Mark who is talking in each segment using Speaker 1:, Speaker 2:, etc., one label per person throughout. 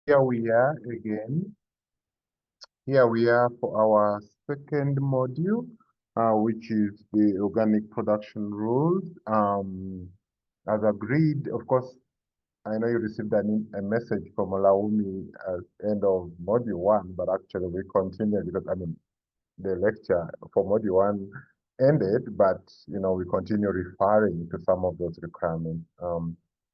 Speaker 1: Here we are again. Here we are for our second module, which is the organic production rules. As agreed, of course, I know you received a message from Olaumi at end of module one, but actually we continue because the lecture for module one ended, but we continue referring to some of those requirements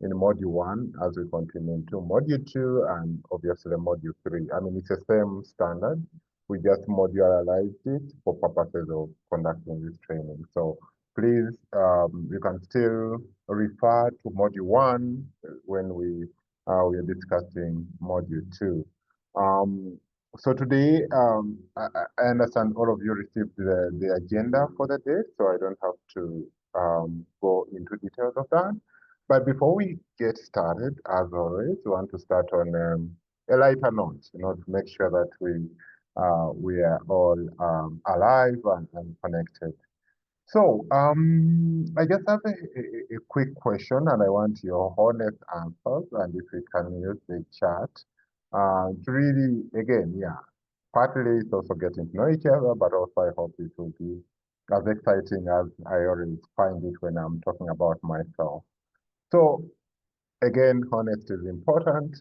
Speaker 1: in module one as we continue into module two and obviously module three. It's the same standard. We just modularized it for purposes of conducting this training. So please, you can still refer to module one when we are discussing module two. So today, I understand all of you received the agenda for the day, so I don't have to go into details of that. But before we get started, as always, we want to start on a lighter note, to make sure that we are all alive and connected. So I just have a quick question, and I want your honest answers, and if we can use the chat to really, again, partly it's also getting to know each other, but also I hope it will be as exciting as I always find it when I'm talking about myself. So again, honesty is important.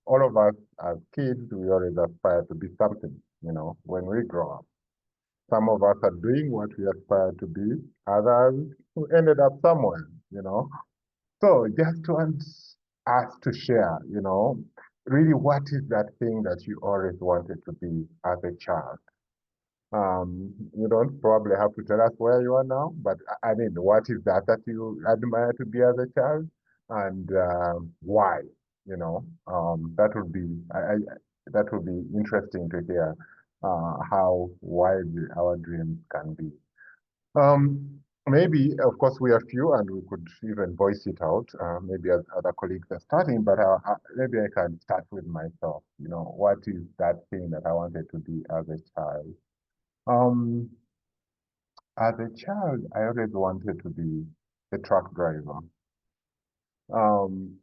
Speaker 1: All of us as kids, we always aspire to be something, when we grow up. Some of us are doing what we aspire to be, others who ended up somewhere. So just want us to share, really what is that thing that you always wanted to be as a child? You don't probably have to tell us where you are now, but what is that you admire to be as a child, and why? That would be that would be interesting to hear how wide our dreams can be. Maybe, of course, we are few and we could even voice it out. Maybe as other colleagues are starting, but maybe I can start with myself. What is that thing that I wanted to be as a child? Um, as a child, I always wanted to be a truck driver.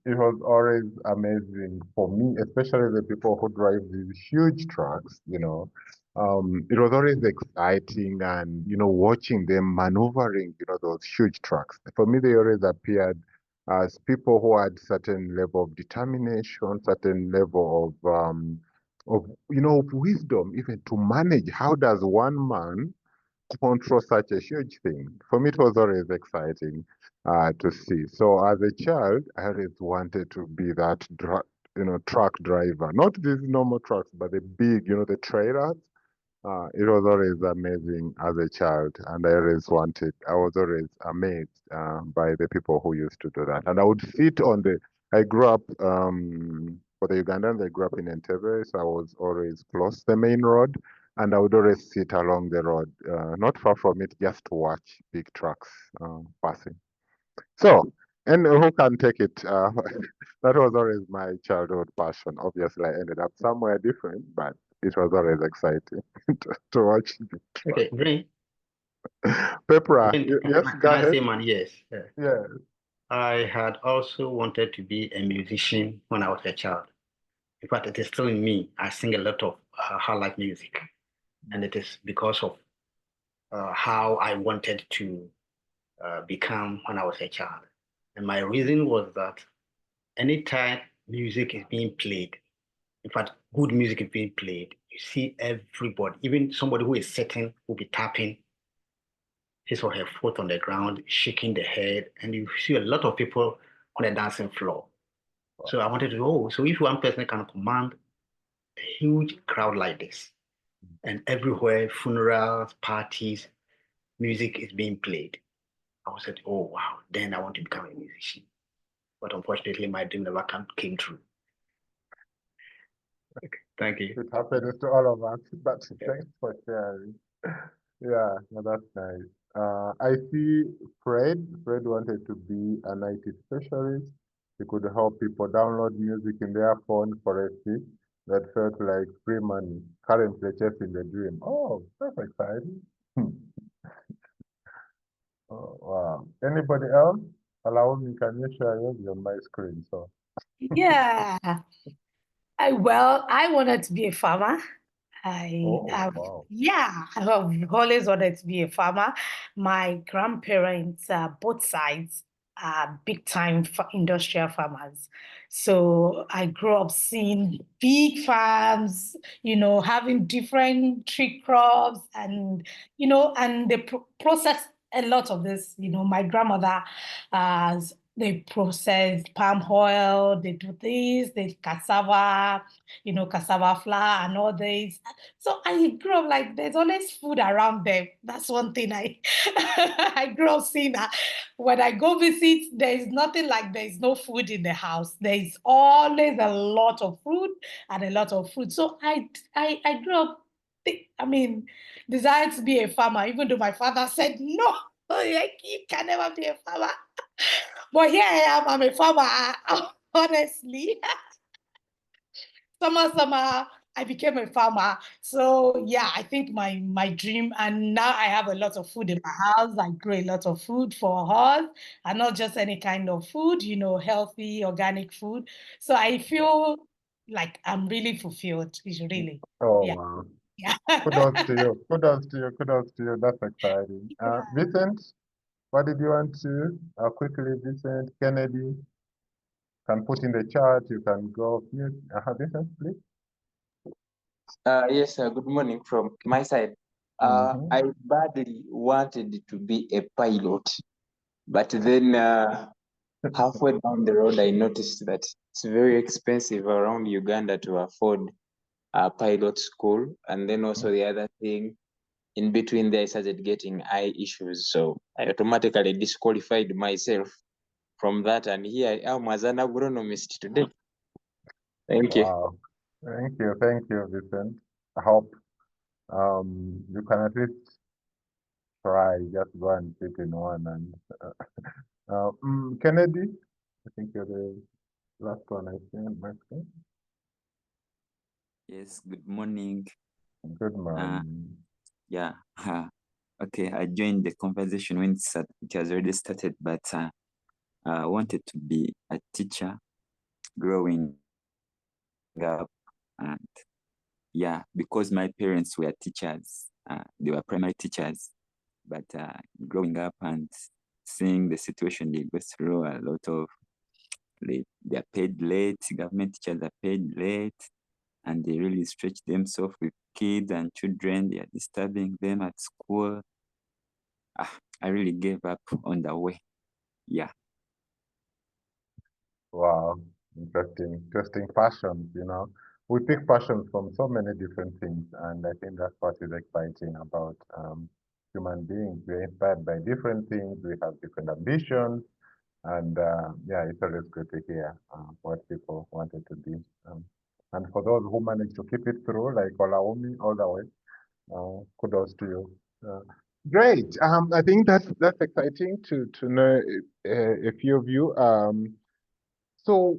Speaker 1: It was always amazing for me, especially the people who drive these huge trucks. It was always exciting and, watching them maneuvering, those huge trucks. For me, they always appeared as people who had certain level of determination, certain level of wisdom, even to manage. How does one man control such a huge thing? For me, it was always exciting to see. So as a child, I always wanted to be that truck driver, not these normal trucks, but the big, the trailers. It was always amazing as a child, and I was always amazed by the people who used to do that. And I would sit I grew up, for the Ugandans, I grew up in Entebbe, so I was always close to the main road, and I would always sit along the road, not far from it, just to watch big trucks passing. So, and who can take it? That was always my childhood passion. Obviously, I ended up somewhere different, but it was always exciting to watch.
Speaker 2: Okay, Green.
Speaker 1: Pepra, yes,
Speaker 2: Can
Speaker 1: go
Speaker 2: I
Speaker 1: ahead.
Speaker 2: say, man? Yes.
Speaker 1: Yeah.
Speaker 2: I had also wanted to be a musician when I was a child. In fact, it is still in me. I sing a lot of highlight music, and it is because of how I wanted to become when I was a child. And my reason was that anytime music is being played, in fact, good music is being played, you see everybody, even somebody who is sitting will be tapping his or her foot on the ground, shaking the head, and you see a lot of people on the dancing floor. So I wanted to know, so if one person can command a huge crowd like this, and everywhere, funerals, parties, music is being played, I said, oh wow, then I want to become a musician. But unfortunately, my dream never came true. Okay, thank you.
Speaker 1: It happens to all of us, but thanks for sharing. Yeah, no, that's nice. I see Fred. Fred wanted to be an IT specialist. He could help people download music in their phone for a fee that felt like free money. Currently chasing the dream. Oh, that's exciting. Oh, wow. Anybody else? Allow me, can you share yours on my screen? So
Speaker 3: Yeah. I wanted to be a farmer.
Speaker 1: Oh, wow.
Speaker 3: Yeah, I have always wanted to be a farmer. My grandparents, both sides, are big time industrial farmers. So I grew up seeing big farms, having different tree crops and they process a lot of this. My grandmother, they process palm oil, they do this, they cassava, cassava flour and all this. So I grew up like there's always food around them. That's one thing I I grew up seeing that when I go visit, there is nothing like there is no food in the house. There is always a lot of food and a lot of food. So I grew up, I mean, desired to be a farmer, even though my father said no, like you can never be a farmer. But here I am, I'm a farmer, honestly. Summer, I became a farmer. So yeah, I think my dream, and now I have a lot of food in my house. I grow a lot of food for us, and not just any kind of food, healthy, organic food. So I feel like I'm really fulfilled. It's really,
Speaker 1: Oh,
Speaker 3: yeah,
Speaker 1: wow.
Speaker 3: yeah.
Speaker 1: Kudos to you. Kudos to you. Kudos to you. That's exciting. Vincent, what did you want to quickly, Vincent, Kennedy, can put in the chat. You can go mute. Vincent, please.
Speaker 4: Yes, good morning from my side.
Speaker 1: Mm-hmm.
Speaker 4: I badly wanted to be a pilot, but then halfway down the road, I noticed that it's very expensive around Uganda to afford a pilot school. And then also the other thing, in between there, I started getting eye issues. So I automatically disqualified myself from that. And here I am as an agronomist today. Thank you.
Speaker 1: Wow. Thank you, Vincent. I hope you can at least try, just go and sit in one. And Kennedy, I think you're the last one I see on my screen.
Speaker 5: Yes, good morning.
Speaker 1: Good morning.
Speaker 5: Yeah, okay, I joined the conversation when it has already started, but I wanted to be a teacher growing up. And yeah, because my parents were teachers, they were primary teachers, but growing up and seeing the situation they go through, a lot of they are paid late, government teachers are paid late, and they really stretch themselves with kids and children. They are disturbing them at school. I really gave up on the way. Yeah.
Speaker 1: Wow, interesting passions, We pick passions from so many different things, and I think that's what is exciting about human beings. We're inspired by different things, we have different ambitions, and yeah, it's always good to hear what people wanted to be. And for those who managed to keep it through, like Olaomi, all the way, kudos to you. Great. I think that's exciting to know a few of you. So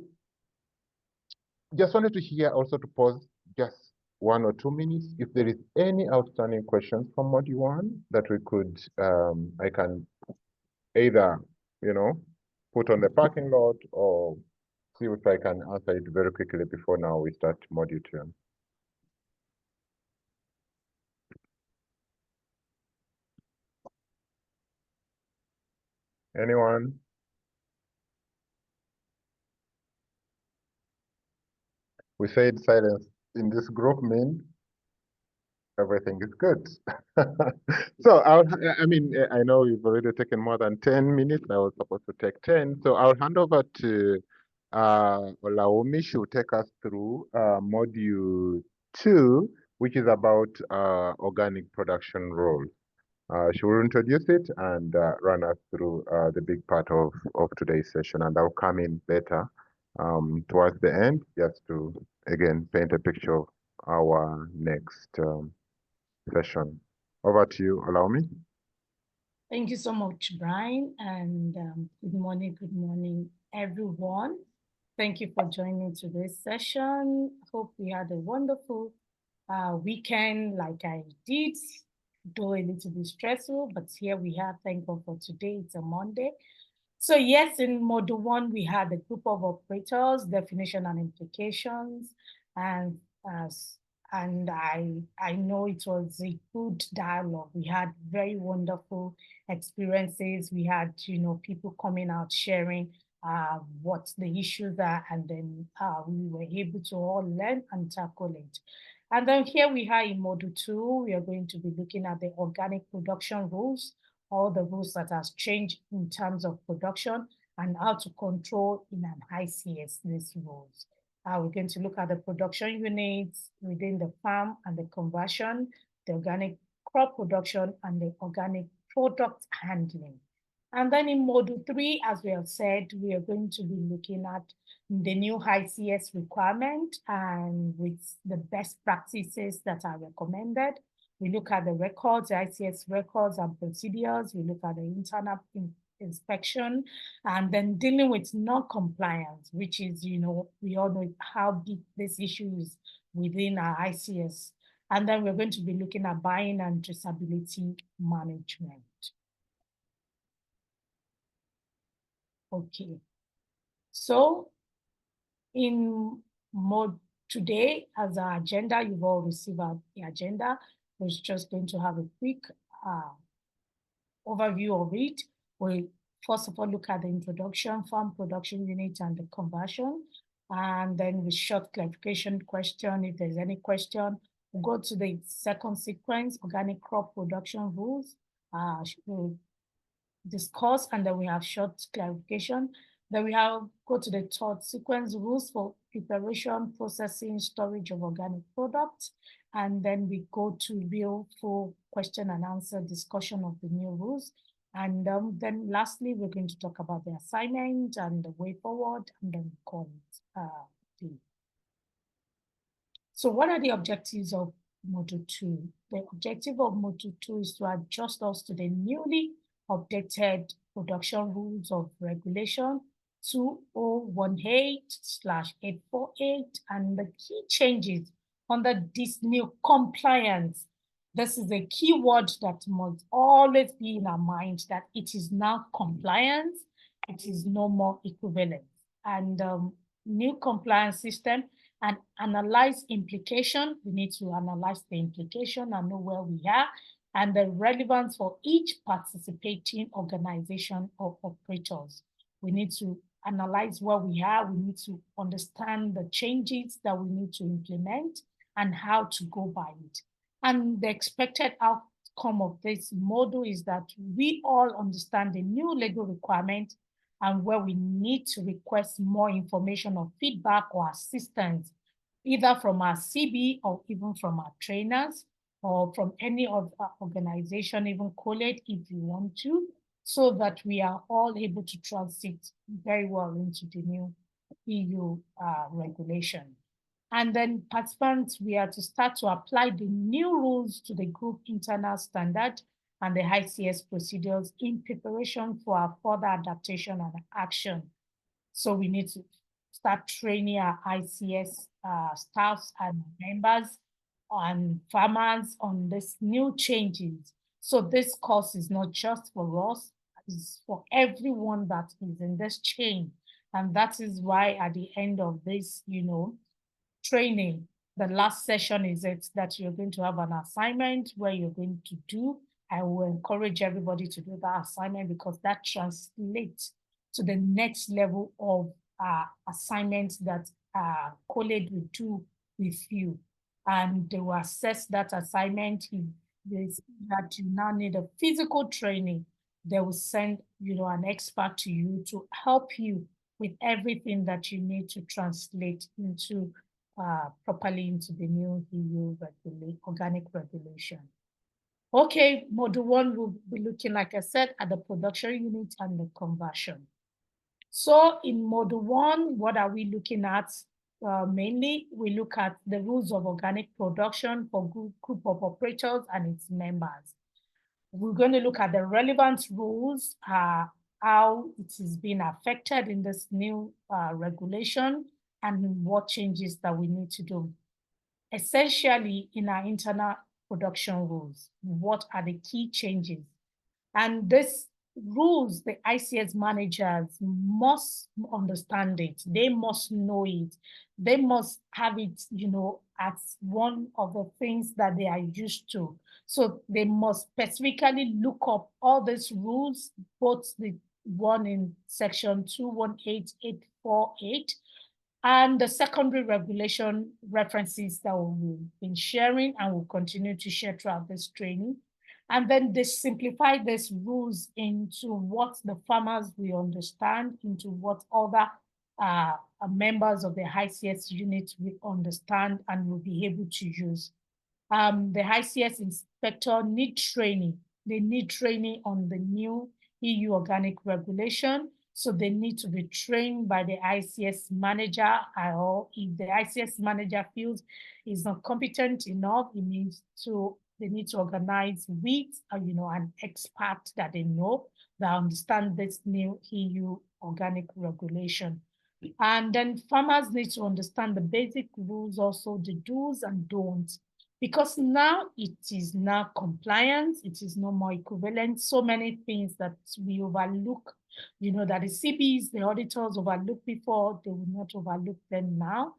Speaker 1: just wanted to hear also to pause just 1 or 2 minutes. If there is any outstanding questions from module 1 that we could, I can either, put on the parking lot or see if I can answer it very quickly before now we start module 2. Anyone? We said silence in this group means everything is good. So I know you've already taken more than 10 minutes. I was supposed to take 10. So I'll hand over to Olaomi. She will take us through module 2, which is about organic production rules. She will introduce it and run us through the big part of today's session. And I'll come in later towards the end just to, again, paint a picture of our next session. Over to you, Olaomi.
Speaker 3: Thank you so much, Brian, and good morning, everyone. Thank you for joining today's session. Hope we had a wonderful weekend like I did, though a little bit stressful, but here we are. Thank God for today. It's a Monday. So yes, in module 1, we had a group of operators, definition and implications. And I know it was a good dialogue. We had very wonderful experiences. We had, people coming out sharing what the issues are, and then we were able to all learn and tackle it. And then here we are in Module 2, we are going to be looking at the organic production rules, all the rules that has changed in terms of production, and how to control in an ICS these rules. We're going to look at the production units within the farm and the conversion, the organic crop production, and the organic product handling. And then in Module 3, as we have said, we are going to be looking at the new ICS requirement and with the best practices that are recommended. We look at the records, the ICS records and procedures. We look at the internal inspection, and then dealing with non-compliance, which is, we all know how big this issue is within our ICS. And then we're going to be looking at buying and traceability management. Okay, so in mode today, as our agenda, you've all received the agenda. We're just going to have a quick overview of it. We'll first of all look at the introduction, farm production unit, and the conversion. And then with short clarification question, if there's any question, we'll go to the second sequence, organic crop production rules. We'll discuss, and then we have short clarification. Then we go to the third sequence, rules for preparation, processing, storage of organic products. And then we go to real full question and answer discussion of the new rules. And then lastly, we're going to talk about the assignment and the way forward, and then call it. So what are the objectives of Module 2? The objective of Module 2 is to adjust us to the newly updated production rules of regulation 2018/848, and the key changes under this new compliance. This is a key word that must always be in our mind, that it is now compliance, it is no more equivalence. And new compliance system and analyze implication. We need to analyze the implication and know where we are and the relevance for each participating organization or operators. We need to analyze where we are. We need to understand the changes that we need to implement and how to go by it. And the expected outcome of this module is that we all understand the new legal requirement and where we need to request more information or feedback or assistance, either from our CB or even from our trainers or from any of our organization, even college if you want to, so that we are all able to transit very well into the new EU regulation. And then participants, we are to start to apply the new rules to the group internal standard and the ICS procedures in preparation for our further adaptation and action. So we need to start training our ICS staffs and members and farmers on these new changes. So this course is not just for us, it's for everyone that is in this chain. And that is why at the end of this, training, the last session is it that you're going to have an assignment where you're going to do. I will encourage everybody to do that assignment because that translates to the next level of assignments that college will do with you. And they will assess that assignment. If that you now need a physical training, they will send an expert to you to help you with everything that you need to translate into properly into the new EU organic regulation. Okay, Module 1 will be looking, like I said, at the production unit and the conversion. So in Module 1, what are we looking at? Mainly, we look at the rules of organic production for group of operators and its members. We're going to look at the relevant rules, how it is being affected in this new regulation, and what changes that we need to do. Essentially, in our internal production rules, what are the key changes? And this rules, the ICS managers must understand it. They must know it. They must have it, as one of the things that they are used to. So they must specifically look up all these rules, both the one in section 218848 and the secondary regulation references that we've been sharing and will continue to share throughout this training. And then they simplify these rules into what the farmers will understand, into what other members of the ICS unit will understand and will be able to use. The ICS inspector need training. They need training on the new EU organic regulation. So they need to be trained by the ICS manager, or if the ICS manager feels is not competent enough, they need to organize with an expert that they know that understand this new EU organic regulation. And then farmers need to understand the basic rules, also the do's and don'ts, because now it is now compliance, it is no more equivalent. So many things that we overlook, that the CBs, the auditors overlooked before, they will not overlook them now.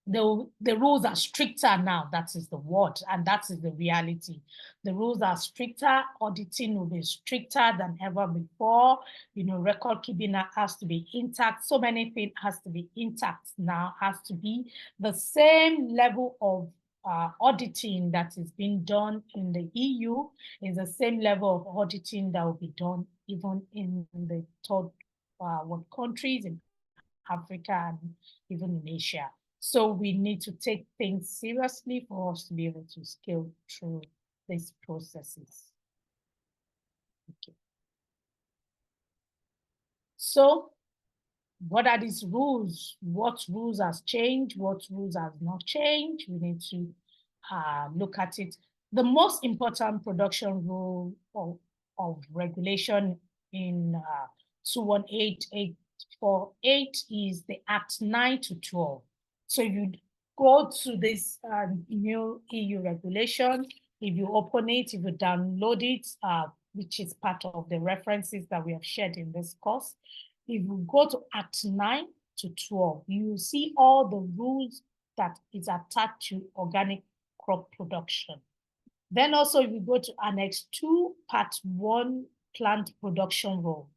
Speaker 3: The rules are stricter now, that is the word, and that is the reality. The rules are stricter, auditing will be stricter than ever before. Record keeping has to be intact. So many things has to be intact now, has to be the same level of auditing that is being done in the EU is the same level of auditing that will be done even in the third world countries, in Africa, and even in Asia. So we need to take things seriously for us to be able to scale through these processes. Okay. So what are these rules? What rules has changed? What rules has not changed? We need to look at it. The most important production rule of regulation in 218848 is the Act 9 to 12. So you go to this new EU regulation, if you open it, if you download it, which is part of the references that we have shared in this course, if you go to Act 9 to 12, you will see all the rules that is attached to organic crop production. Then also, if you go to Annex 2, Part 1, plant production rules,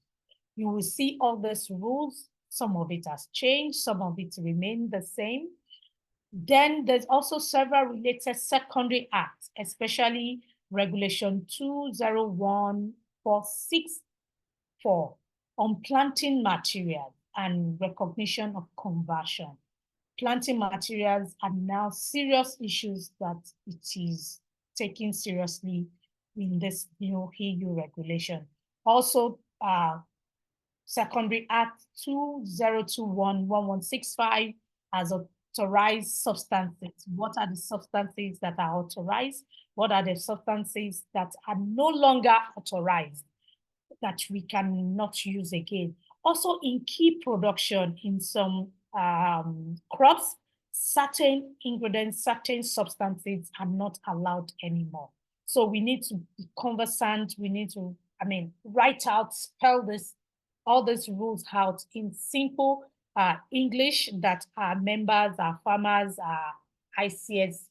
Speaker 3: you will see all these rules. Some of it has changed, some of it remain the same. Then there's also several related secondary acts, especially Regulation 201464 on planting materials and recognition of conversion. Planting materials are now serious issues that it is taken seriously in this new EU regulation. Also, Secondary Act 2021-1165 has authorized substances. What are the substances that are authorized? What are the substances that are no longer authorized, that we cannot use again? Also, in key production, in some crops, certain ingredients, certain substances are not allowed anymore. So we need to be conversant, we need to, write out, spell all these rules out in simple English that our members, our farmers, our ICS,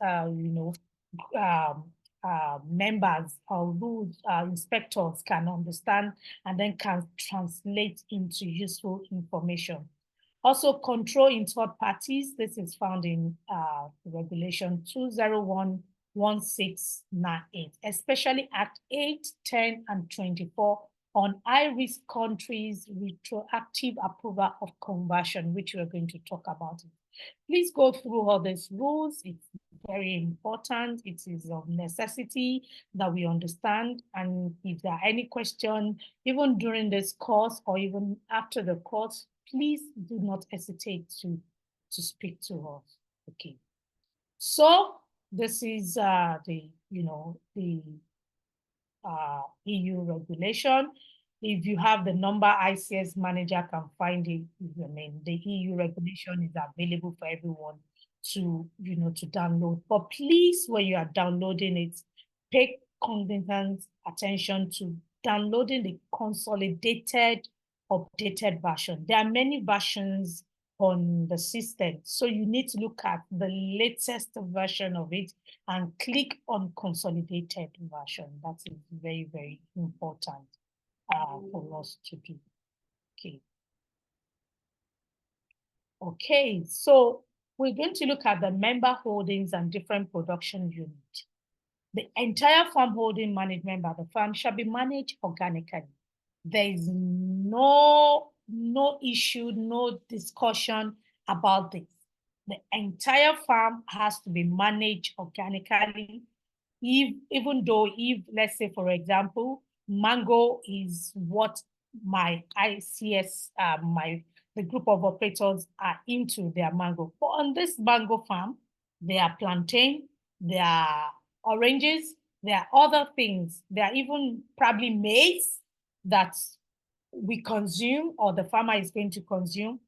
Speaker 3: members or rules inspectors can understand and then can translate into useful information. Also, control in third parties. This is found in Regulation 201-1698, especially Act 8, 10, and 24 on high-risk countries' retroactive approval of conversion, which we're going to talk about. Please go through all these rules. It's very important. It is of necessity that we understand. And if there are any questions, even during this course or even after the course, please do not hesitate to speak to us. Okay. So this is the EU regulation. If you have the number, ICS manager can find it. The EU regulation is available for everyone to, to download. But please, when you are downloading it, cognizant attention to downloading the consolidated, updated version. There are many versions on the system, so you need to look at the latest version of it and click on consolidated version. That is very, very important for us to do. Okay. Okay, so we're going to look at the member holdings and different production units. The entire farm holding management by the farm shall be managed organically. There is no issue, no discussion about this. The entire farm has to be managed organically. Even though, let's say, for example, mango is what my ICS, the group of operators are into their mango. But on this mango farm, there are plantain, there are oranges, there are other things. There are even probably maize that we consume or the farmer is going to consume.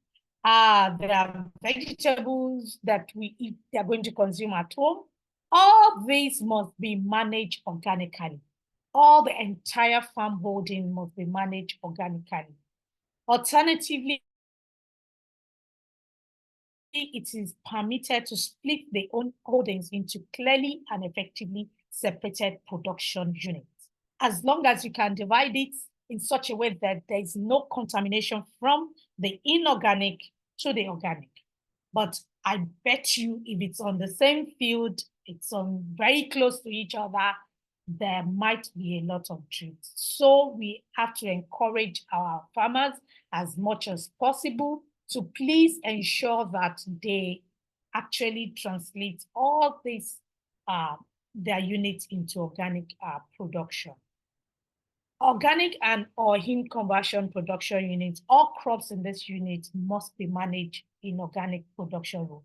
Speaker 3: There are vegetables that we eat, they're going to consume at home. All these must be managed organically. All the entire farm holding must be managed organically. Alternatively, it is permitted to split the own holdings into clearly and effectively separated production units. As long as you can divide it in such a way that there is no contamination from the inorganic to the organic. But I bet you if it's on the same field, it's on very close to each other, there might be a lot of drift. So we have to encourage our farmers as much as possible to please ensure that they actually translate all these their units into organic production. Organic and or heme conversion production units, all crops in this unit must be managed in organic production rule.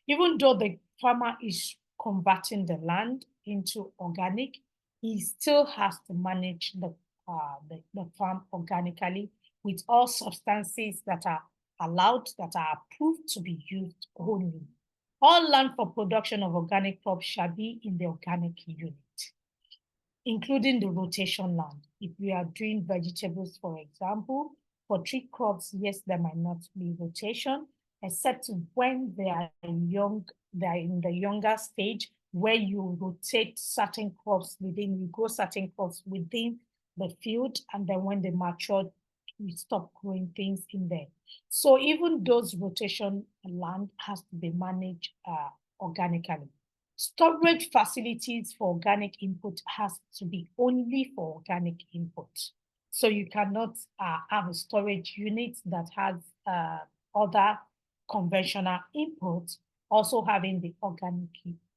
Speaker 3: Even though the farmer is converting the land into organic, he still has to manage the farm organically with all substances that are allowed, that are approved to be used only. All land for production of organic crops shall be in the organic unit, including the rotation land. If we are doing vegetables, for example, for tree crops, yes, there might not be rotation, except when they are young, they're in the younger stage where you rotate certain crops within, you grow certain crops within the field, and then when they mature, we stop growing things in there. So even those rotation land has to be managed organically. Storage facilities for organic input has to be only for organic input. So you cannot have a storage unit that has other conventional inputs also having the organic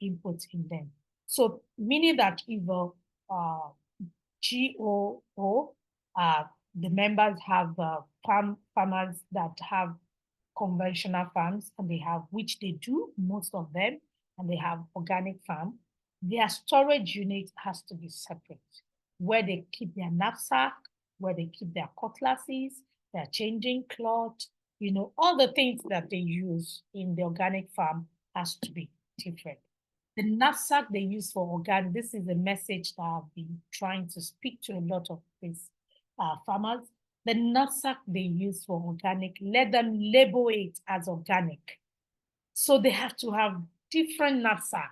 Speaker 3: inputs in them. So meaning that if a GOO, the members have farmers that have conventional farms, and they have, which they do, most of them, and they have organic farm, their storage unit has to be separate, where they keep their knapsack, where they keep their cutlasses, their changing cloth, you know, all the things that they use in the organic farm has to be different. The knapsack they use for organic, this is a message that I've been trying to speak to a lot of these farmers. The knapsack they use for organic, let them label it as organic. So they have to have different knapsack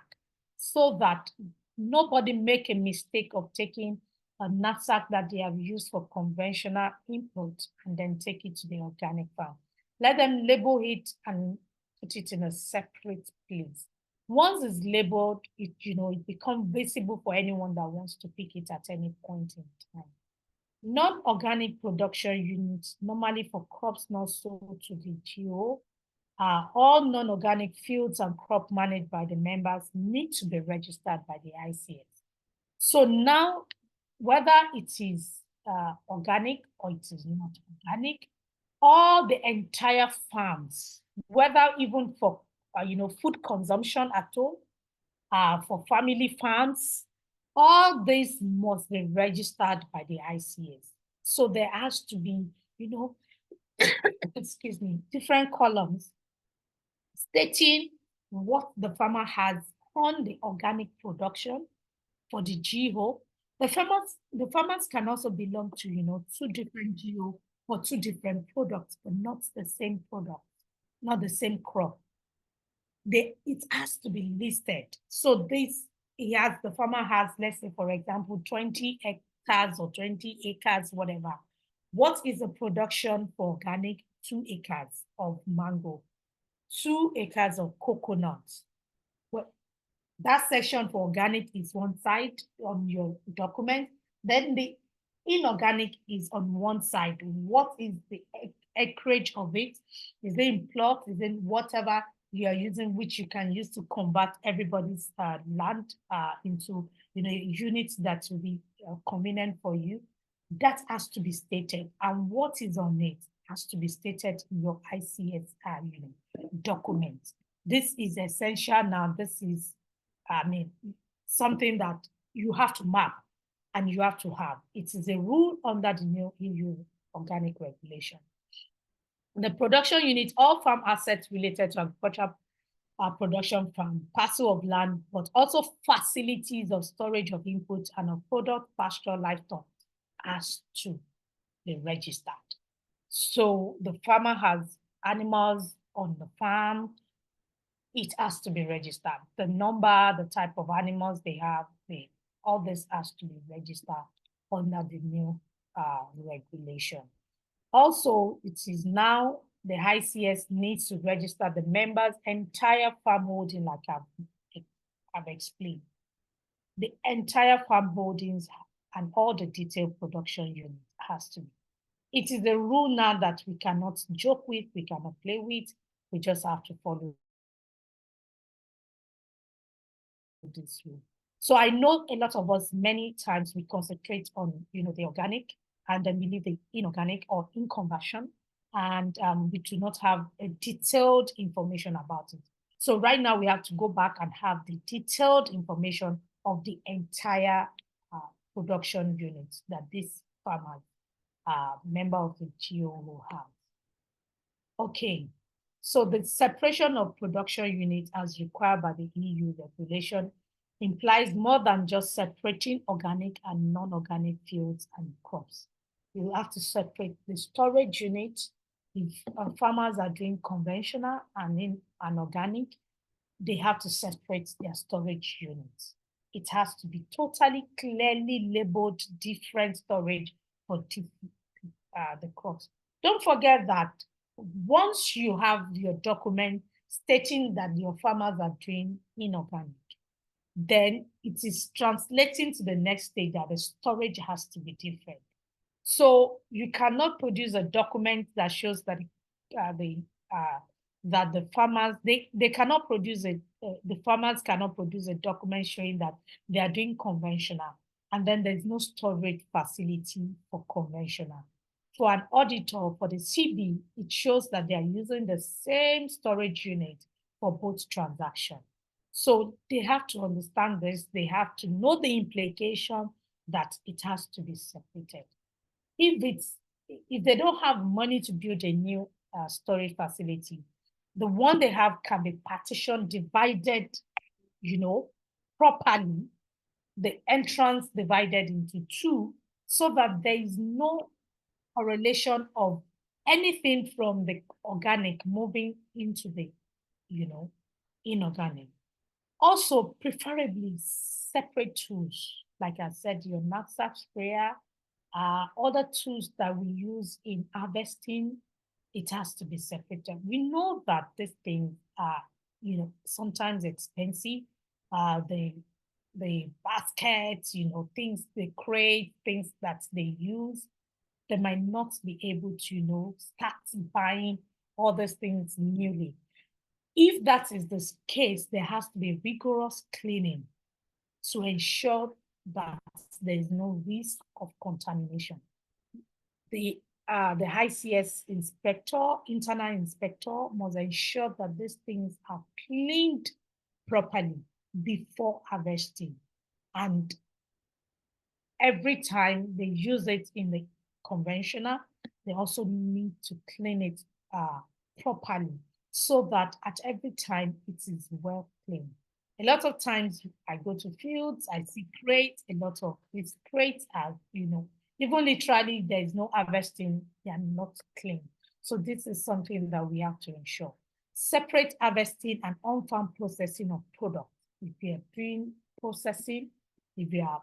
Speaker 3: so that nobody make a mistake of taking a knapsack that they have used for conventional input and then take it to the organic farm. Let them label it and put it in a separate place. Once it's labeled, it becomes visible for anyone that wants to pick it at any point in time. Non-organic production units, normally for crops not sold to the GO, all non-organic fields and crop managed by the members need to be registered by the ICS. So now, whether it is organic or it is not organic, all the entire farms, whether even for food consumption at home, for family farms, all these must be registered by the ICS. So there has to be, excuse me, different columns stating what the farmer has on the organic production for the GO, The farmers can also belong to, two different geo or two different products, but not the same product, not the same crop. It has to be listed. So the farmer has, let's say, for example, 20 hectares or 20 acres, whatever. What is the production for organic? 2 acres of mango, 2 acres of coconut. Well, that section for organic is one side on your document. Then the inorganic is on one side. What is the acreage of it? Is it in plot? Is it whatever you are using, which you can use to convert everybody's land into units that will be convenient for you? That has to be stated, and what is on it has to be stated in your ICS document. This is essential now. This is, something that you have to map and you have to have. It is a rule under the new EU organic regulation. The production unit, all farm assets related to agricultural production from parcel of land, but also facilities of storage of input and of product, pasture, livestock, has to be registered. So the farmer has animals on the farm, it has to be registered. The number, the type of animals they have, all this has to be registered under the new regulation. Also, it is now the ICS needs to register the members' entire farm holding, like I've explained. The entire farm holdings and all the detailed production units has to be. It is a rule now that we cannot joke with, we cannot play with, we just have to follow this rule. So I know a lot of us, many times we concentrate on, the organic, and then we leave the inorganic or in conversion, and we do not have a detailed information about it. So right now we have to go back and have the detailed information of the entire production units that this farmer, member of the GO will have. Okay, so the separation of production units as required by the EU regulation implies more than just separating organic and non-organic fields and crops. You have to separate the storage unit. If farmers are doing conventional and organic, they have to separate their storage units. It has to be totally clearly labeled different storage for the crops. Don't forget that once you have your document stating that your farmers are doing inorganic, then it is translating to the next stage that the storage has to be different. So you cannot produce a document that shows that that the farmers, they cannot produce it, the farmers cannot produce a document showing that they are doing conventional, and then there's no storage facility for conventional. For an auditor, for the CB, it shows that they are using the same storage unit for both transactions. So they have to understand this. They have to know the implication that it has to be separated. If they don't have money to build a new storage facility, the one they have can be partitioned, divided, properly, the entrance divided into two, so that there is no correlation of anything from the organic moving into the, inorganic. Also, preferably separate tools. Like I said, your knapsack sprayer, other tools that we use in harvesting, it has to be separated. We know that these things are, sometimes expensive. The baskets, things, the crate, things that they use, they might not be able to, start buying all these things newly. If that is the case, there has to be rigorous cleaning to ensure that there is no risk of contamination. The ICS inspector, internal inspector, must ensure that these things are cleaned properly before harvesting. And every time they use it in the conventional, they also need to clean it properly, so that at every time it is well cleaned. A lot of times I go to fields, I see crates, a lot of these crates are, even literally there is no harvesting, they are not clean. So this is something that we have to ensure. Separate harvesting and on-farm processing of products. If you are doing processing, if you are,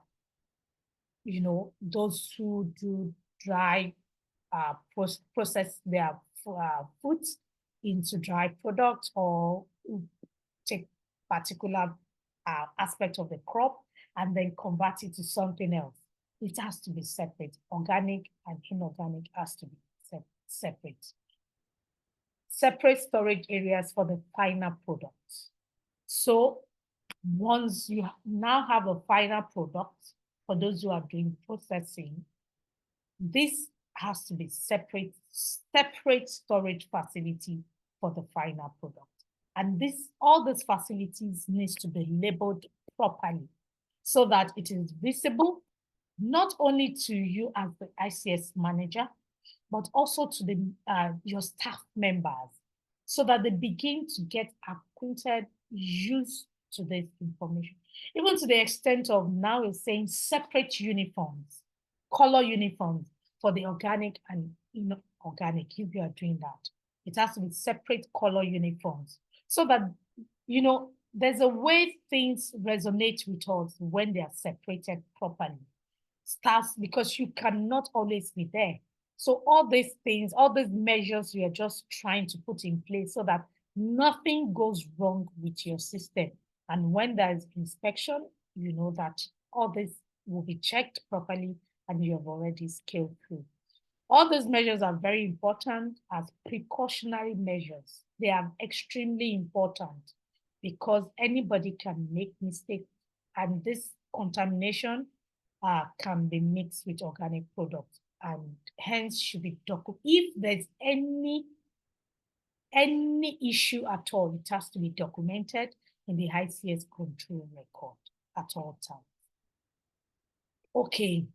Speaker 3: those who do dry process their foods into dry products or take particular aspect of the crop and then convert it to something else. It has to be separate. Organic and inorganic has to be separate. Separate storage areas for the final products. So once you now have a final product, for those who are doing processing, this has to be separate storage facility for the final product. And all these facilities needs to be labeled properly so that it is visible, not only to you as the ICS manager, but also to your staff members, so that they begin to get acquainted, used to this information. Even to the extent of now it's saying separate uniforms, color uniforms for the organic and inorganic, if you are doing that. It has to be separate color uniforms so that, there's a way things resonate with us when they are separated properly. Because you cannot always be there. So all these things, all these measures we are just trying to put in place so that nothing goes wrong with your system. And when there is inspection, you know that all this will be checked properly and you have already scaled through. All those measures are very important as precautionary measures. They are extremely important because anybody can make mistakes, and this contamination can be mixed with organic products, and hence should be documented. If there's any issue at all, it has to be documented in the ICS control record at all times. Okay.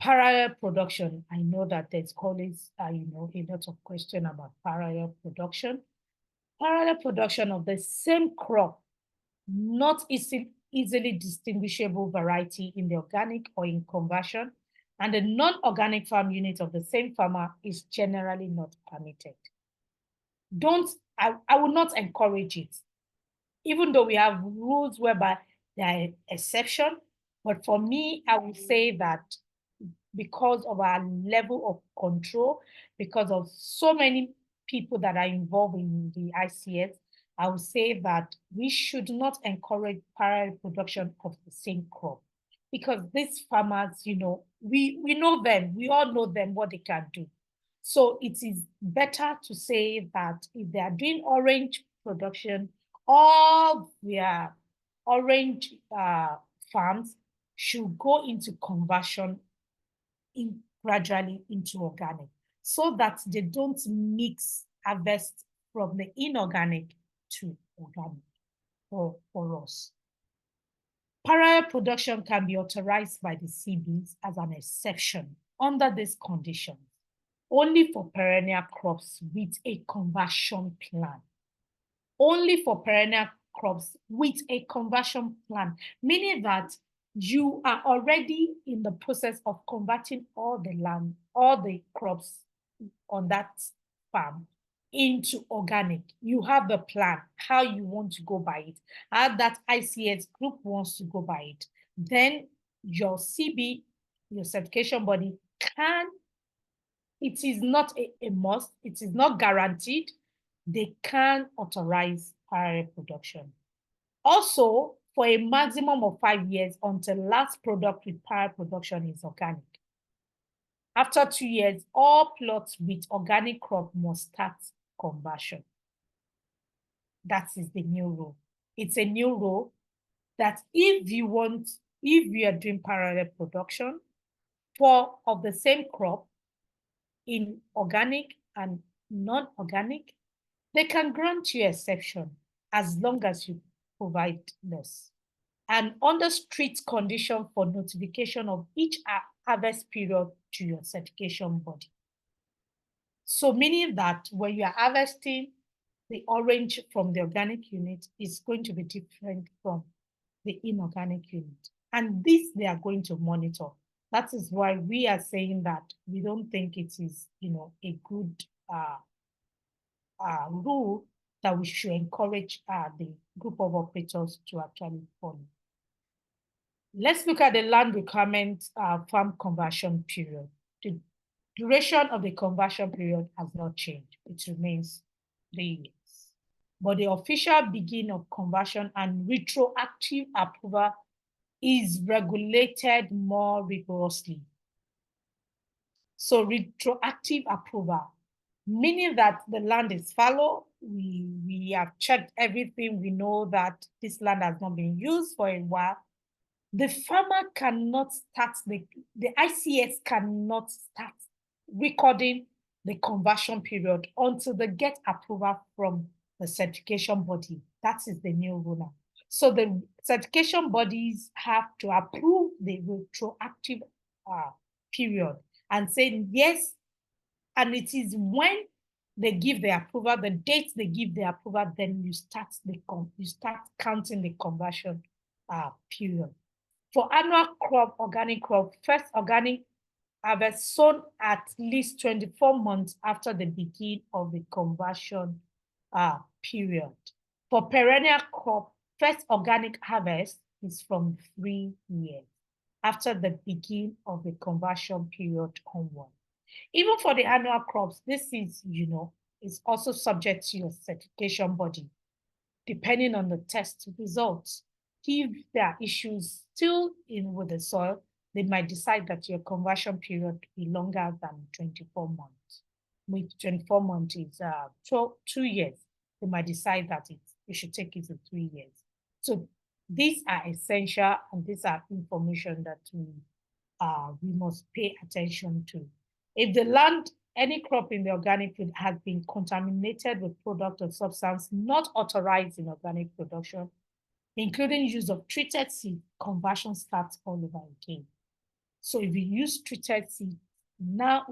Speaker 3: Parallel production. I know that there's always, a lot of question about parallel production. Parallel production of the same crop, not easily distinguishable variety in the organic or in conversion, and the non-organic farm unit of the same farmer is generally not permitted. I will not encourage it, even though we have rules whereby there are exceptions. But for me, I would say that because of our level of control, because of so many people that are involved in the ICS, I would say that we should not encourage parallel production of the same crop, because these farmers, we know them, we all know them, what they can do. So it is better to say that if they are doing orange production, all their orange farms should go into conversion gradually into organic, so that they don't mix harvest from the inorganic to organic for us. Parallel production can be authorized by the CBs as an exception under these conditions, only for perennial crops with a conversion plan. Only for perennial crops with a conversion plan, meaning that you are already in the process of converting all the land, all the crops on that farm into organic. You have the plan, how you want to go by it, how that ICS group wants to go by it. Then your CB, your certification body it is not a must, it is not guaranteed, they can authorize parallel production. Also, for a maximum of 5 years until last product with parallel production is organic. After 2 years, all plots with organic crop must start conversion. That is the new rule. It's a new rule that if you are doing parallel production of the same crop in organic and non-organic, they can grant you exception as long as you provide this. And under strict condition for notification of each harvest period to your certification body. So meaning that when you are harvesting, the orange from the organic unit is going to be different from the inorganic unit. And this they are going to monitor. That is why we are saying that we don't think it is, a good rule that we should encourage the group of operators to actually follow. Let's look at the land requirement farm conversion period. The duration of the conversion period has not changed. It remains 3 years. But the official beginning of conversion and retroactive approval is regulated more rigorously. So retroactive approval, meaning that the land is fallow, we have checked everything, we know that this land has not been used for a while. The farmer cannot start, the ICS cannot start recording the conversion period until they get approval from the certification body. That is the new rule now. So the certification bodies have to approve the retroactive period and say yes, and it is when they give the approval, the date they give the approval, then you start counting the conversion period. For annual crop, organic crop, first organic harvest sown at least 24 months after the beginning of the conversion period. For perennial crop, first organic harvest is from 3 years after the beginning of the conversion period onward. Even for the annual crops, this is, is also subject to your certification body, depending on the test results. If there are issues still with the soil, they might decide that your conversion period be longer than 24 months. With 24 months is 2 years. They might decide that you should take it to 3 years. So these are essential, and these are information that we must pay attention to. If the land, any crop in the organic food has been contaminated with product or substance not authorized in organic production, including use of treated seed, conversion starts all over again. So if you use treated seed, now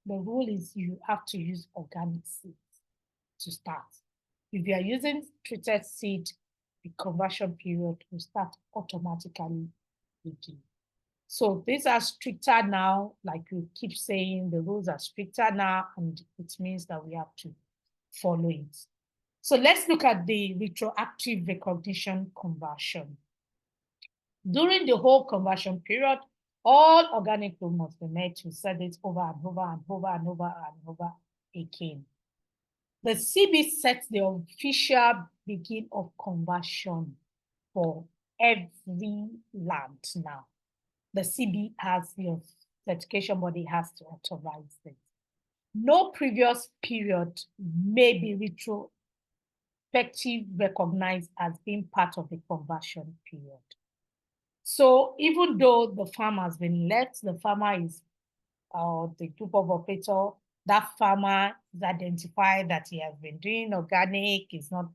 Speaker 3: the rule is you have to use organic seeds to start. If you are using treated seed, the conversion period will start automatically again. So these are stricter now, like we keep saying, the rules are stricter now, and it means that we have to follow it. So let's look at the retroactive recognition conversion. During the whole conversion period, all organic food must be made to set it over and over and over and over and over again. The CB sets the official beginning of conversion for every land now. The CB has the certification body has to authorize it. No previous period may be retrospective recognized as being part of the conversion period. So even though the farm has been left, the farmer is, the group of operator, that farmer is identified that he has been doing organic, is not,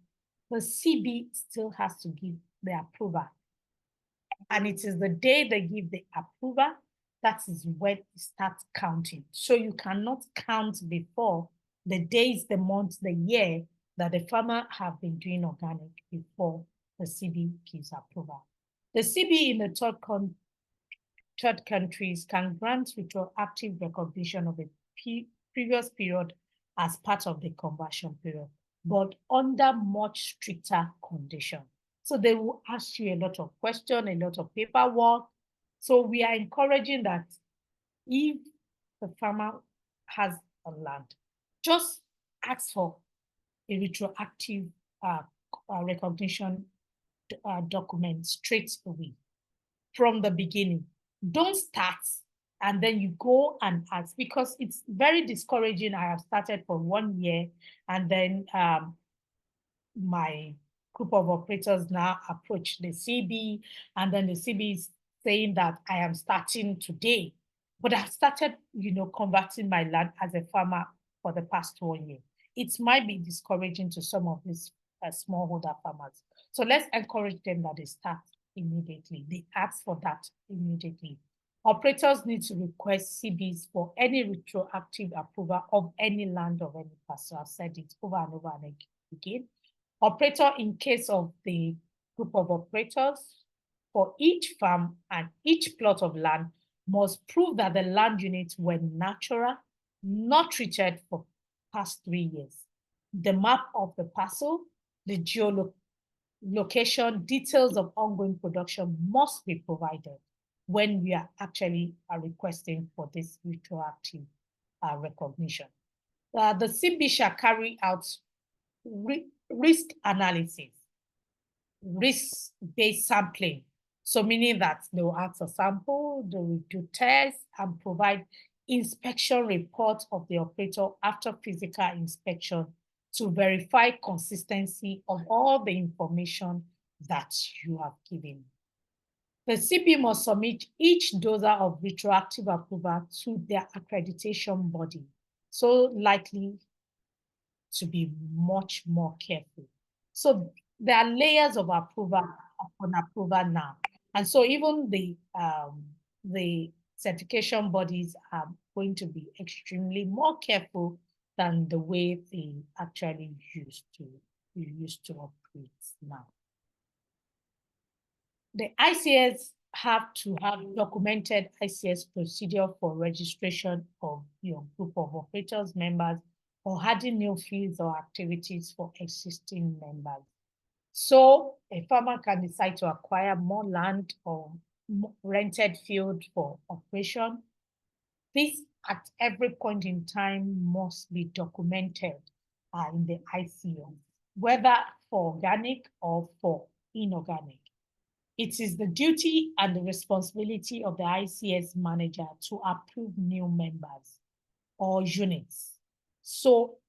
Speaker 3: the CB still has to give the approval. And it is the day they give the approval, that is when it starts counting. So you cannot count before the days, the months, the year that the farmer have been doing organic before the CB gives approval. The CB in the third countries can grant retroactive recognition of a previous period as part of the conversion period, but under much stricter conditions. So they will ask you a lot of questions, a lot of paperwork. So we are encouraging that if the farmer has a land, just ask for a retroactive recognition document straight away from the beginning. Don't start and then you go and ask, because it's very discouraging. I have started for 1 year, and then my group of operators now approach the CB, and then the CB is saying that I am starting today, but I've started, converting my land as a farmer for the past 1 year. It might be discouraging to some of these smallholder farmers. So let's encourage them that they start immediately. They ask for that immediately. Operators need to request CBs for any retroactive approval of any land or any parcel. I've said it over and over and begin. Operator, in case of the group of operators, for each farm and each plot of land, must prove that the land units were natural, not treated for past 3 years. The map of the parcel, the geolocation, details of ongoing production must be provided when we are actually requesting for this retroactive recognition. The CB shall carry out risk analysis, risk-based sampling. So meaning that they will ask a sample, they will do tests and provide inspection report of the operator after physical inspection to verify consistency of all the information that you have given. The CB must submit each doser of retroactive approval to their accreditation body, so likely to be much more careful. So there are layers of approval upon approval now. And so even the certification bodies are going to be extremely more careful than the way they actually used to operate now. The ICS have to have documented ICS procedure for registration of your group of operators, members, or adding new fields or activities for existing members. So a farmer can decide to acquire more land or rented field for operation. This at every point in time must be documented in the ICS, whether for organic or for inorganic. It is the duty and the responsibility of the ICS manager to approve new members or units. So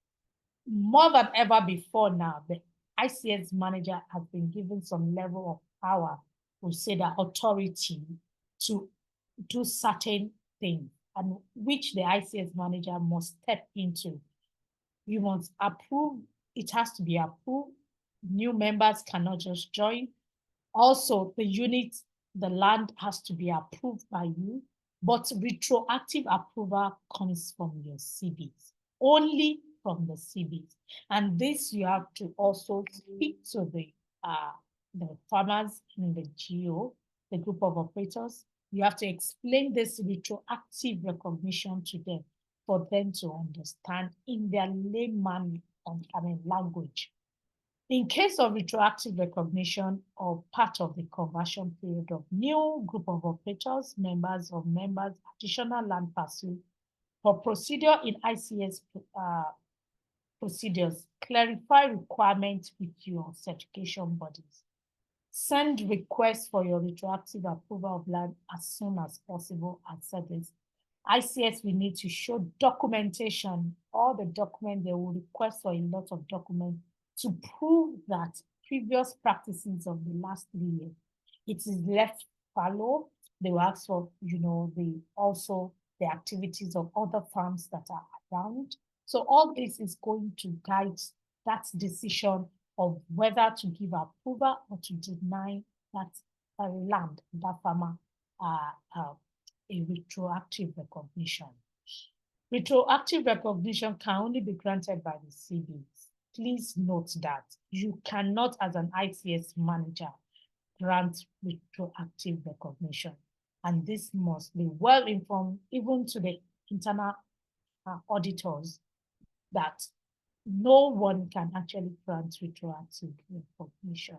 Speaker 3: more than ever before now, the ICS manager has been given some level of power, we say the authority to do certain things, and which the ICS manager must step into. You must approve, it has to be approved. New members cannot just join. Also, the unit, the land has to be approved by you, but retroactive approval comes from your CBs, only from the CBs. And this you have to also speak to the farmers in the GO, the group of operators. You have to explain this retroactive recognition to them for them to understand in their layman language. In case of retroactive recognition of part of the conversion period of new group of operators, members, additional land parcel, for procedure in ICS procedures, clarify requirements with your certification bodies. Send requests for your retroactive approval of land as soon as possible and set this. ICS will need to show documentation, all the documents they will request for a lot of documents to prove that previous practices of the last 3 years, it is left fallow. They will ask for, also the activities of other farms that are around. So all this is going to guide that decision of whether to give approval or to deny that land, that farmer, a retroactive recognition. Retroactive recognition can only be granted by the CBs. Please note that you cannot, as an ICS manager, grant retroactive recognition. And this must be well informed, even to the internal auditors, that no one can actually grant retroactive recognition.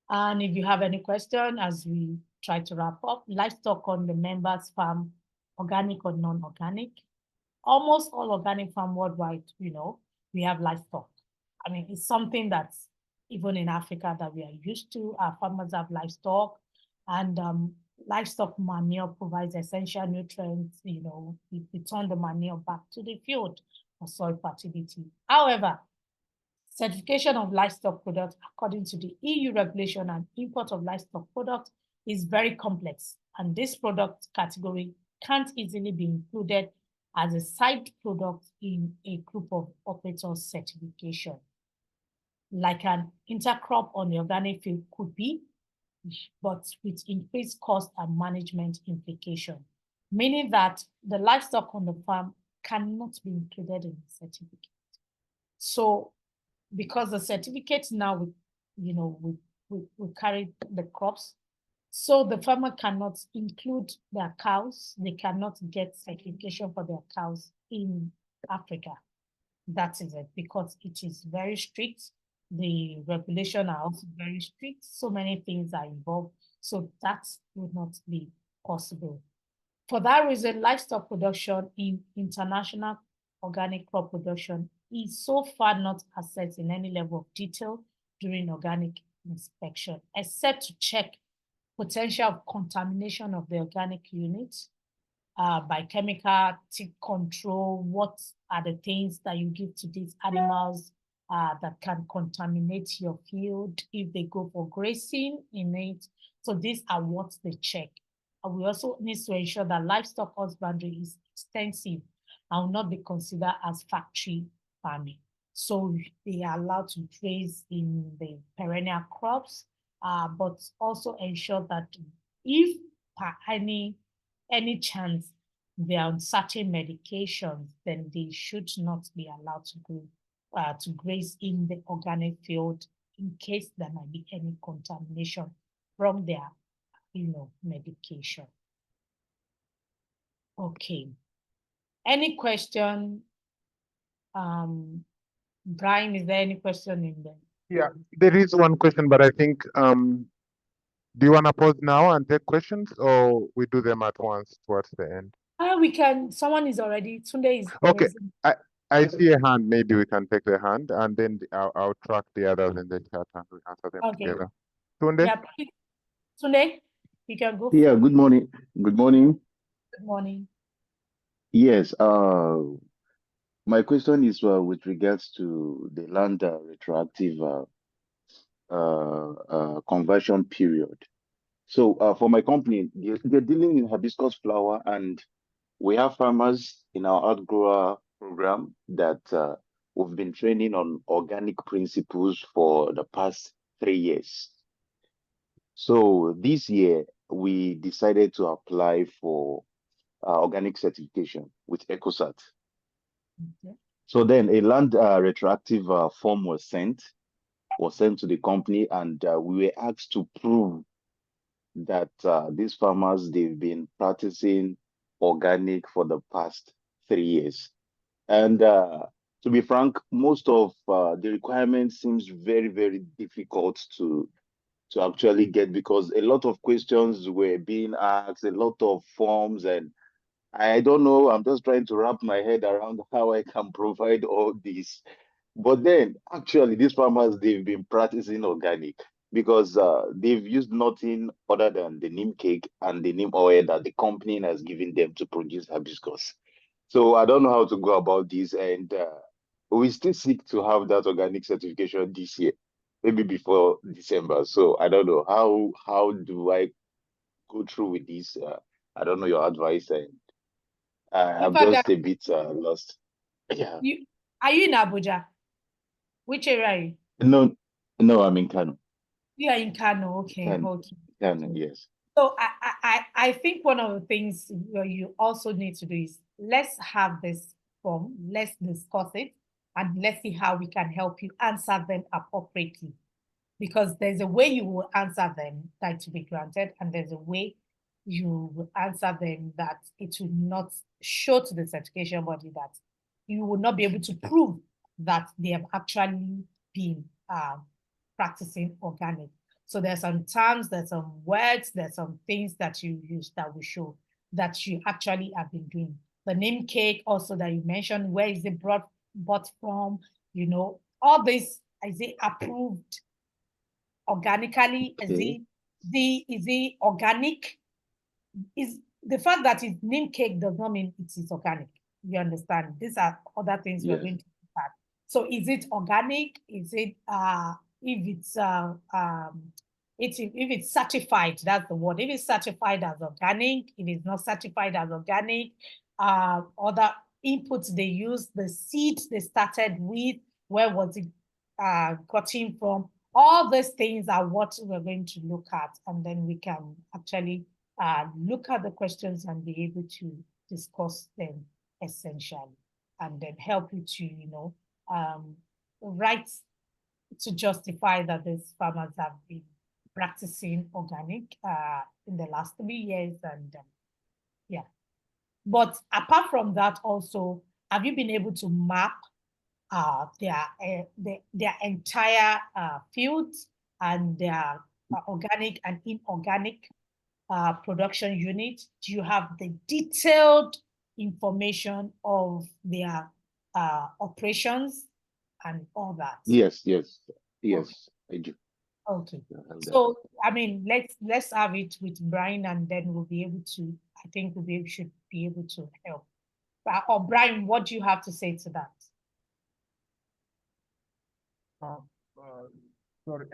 Speaker 3: And if you have any question, as we try to wrap up, livestock on the members' farm, organic or non-organic. Almost all organic farm worldwide, we have livestock. I mean, it's something that's even in Africa that we are used to. Our farmers have livestock, and livestock manure provides essential nutrients. We return the manure back to the field for soil fertility. However, certification of livestock products according to the EU regulation and import of livestock products is very complex, and this product category can't easily be included as a side product in a group of operators certification. Like an intercrop on the organic field could be, but with increased cost and management implication, meaning that the livestock on the farm cannot be included in the certificate. So because the certificate now, we carry the crops, so the farmer cannot include their cows. They cannot get certification for their cows in Africa. That is it, because it is very strict. The regulations are also very strict. So many things are involved. So that would not be possible. For that reason, livestock production in international organic crop production is so far not assessed in any level of detail during organic inspection, except to check potential contamination of the organic unit by chemical tick control. What are the things that you give to these animals that can contaminate your field if they go for grazing in it? So these are what they check. And we also need to ensure that livestock husbandry is extensive and will not be considered as factory farming. So they are allowed to graze in the perennial crops, but also ensure that if by any chance they are on certain medications, then they should not be allowed to graze in the organic field in case there might be any contamination from their medication. Okay. Any question? Brian, is there any question in there?
Speaker 1: Yeah, there is one question, but I think do you want to pause now and take questions, or we do them at once towards the end?
Speaker 3: We can. Someone is already. Sunday is
Speaker 1: Okay.
Speaker 3: raising.
Speaker 1: I see a hand. Maybe we can take the hand, and then I'll track the others in the chat and we answer them
Speaker 3: Okay.
Speaker 1: together. Tunde?
Speaker 3: Yeah, please. Sunday, you can go.
Speaker 6: Yeah, good morning. Good morning.
Speaker 3: Good morning.
Speaker 6: Yes, my question is with regards to the land retroactive conversion period. So for my company, they're dealing in hibiscus flower, and we have farmers in our outgrower program that we've been training on organic principles for the past 3 years. So this year, we decided to apply for organic certification with EcoSat.
Speaker 3: Okay.
Speaker 6: So then a land retroactive form was sent to the company, and we were asked to prove that these farmers, they've been practicing organic for the past 3 years. And to be frank, most of the requirements seems very, very difficult to actually get, because a lot of questions were being asked, a lot of forms, and I don't know, I'm just trying to wrap my head around how I can provide all this. But then, actually, these farmers, they've been practicing organic because they've used nothing other than the neem cake and the neem oil that the company has given them to produce hibiscus. So I don't know how to go about this, and we still seek to have that organic certification this year, maybe before December. So I don't know, how do I go through with this? I don't know your advice, and I'm just a bit lost. Yeah.
Speaker 3: Are you in Abuja? Which area are you?
Speaker 6: No, I'm in Kano.
Speaker 3: You are in Kano. Okay.
Speaker 6: Kano, yes.
Speaker 3: So I think one of the things you also need to do is, let's have this form, let's discuss it, and let's see how we can help you answer them appropriately. Because there's a way you will answer them that to be granted, and there's a way you will answer them that it will not show to the certification body that you will not be able to prove that they have actually been practicing organic. So there's some terms, there's some words, there's some things that you use that will show that you actually have been doing. The neem cake also that you mentioned, where is it bought from? All this, is it approved organically?
Speaker 6: Okay.
Speaker 3: Is it organic? Is the fact that it's neem cake does not mean it is organic. You understand? These are other things we're
Speaker 6: Yes.
Speaker 3: going to look at. So is it organic? Is it if it's certified, that's the word. If it's certified as organic, if it's not certified as organic, other inputs they use, the seed they started with, where was it gotten from? All these things are what we're going to look at, and then we can actually look at the questions and be able to discuss them essentially, and then help you to right to justify that these farmers have been practicing organic in the last 3 years, and yeah. But apart from that, also, have you been able to map their entire fields and their organic and inorganic production unit? Do you have the detailed information of their operations and all that?
Speaker 6: Yes,
Speaker 3: Okay.
Speaker 6: I do.
Speaker 3: Okay.
Speaker 6: I have that.
Speaker 3: So I mean, let's have it with Brian, and then we'll be able to. I think should be able to help. Or Brian, what do you have to say to that?
Speaker 1: Sorry.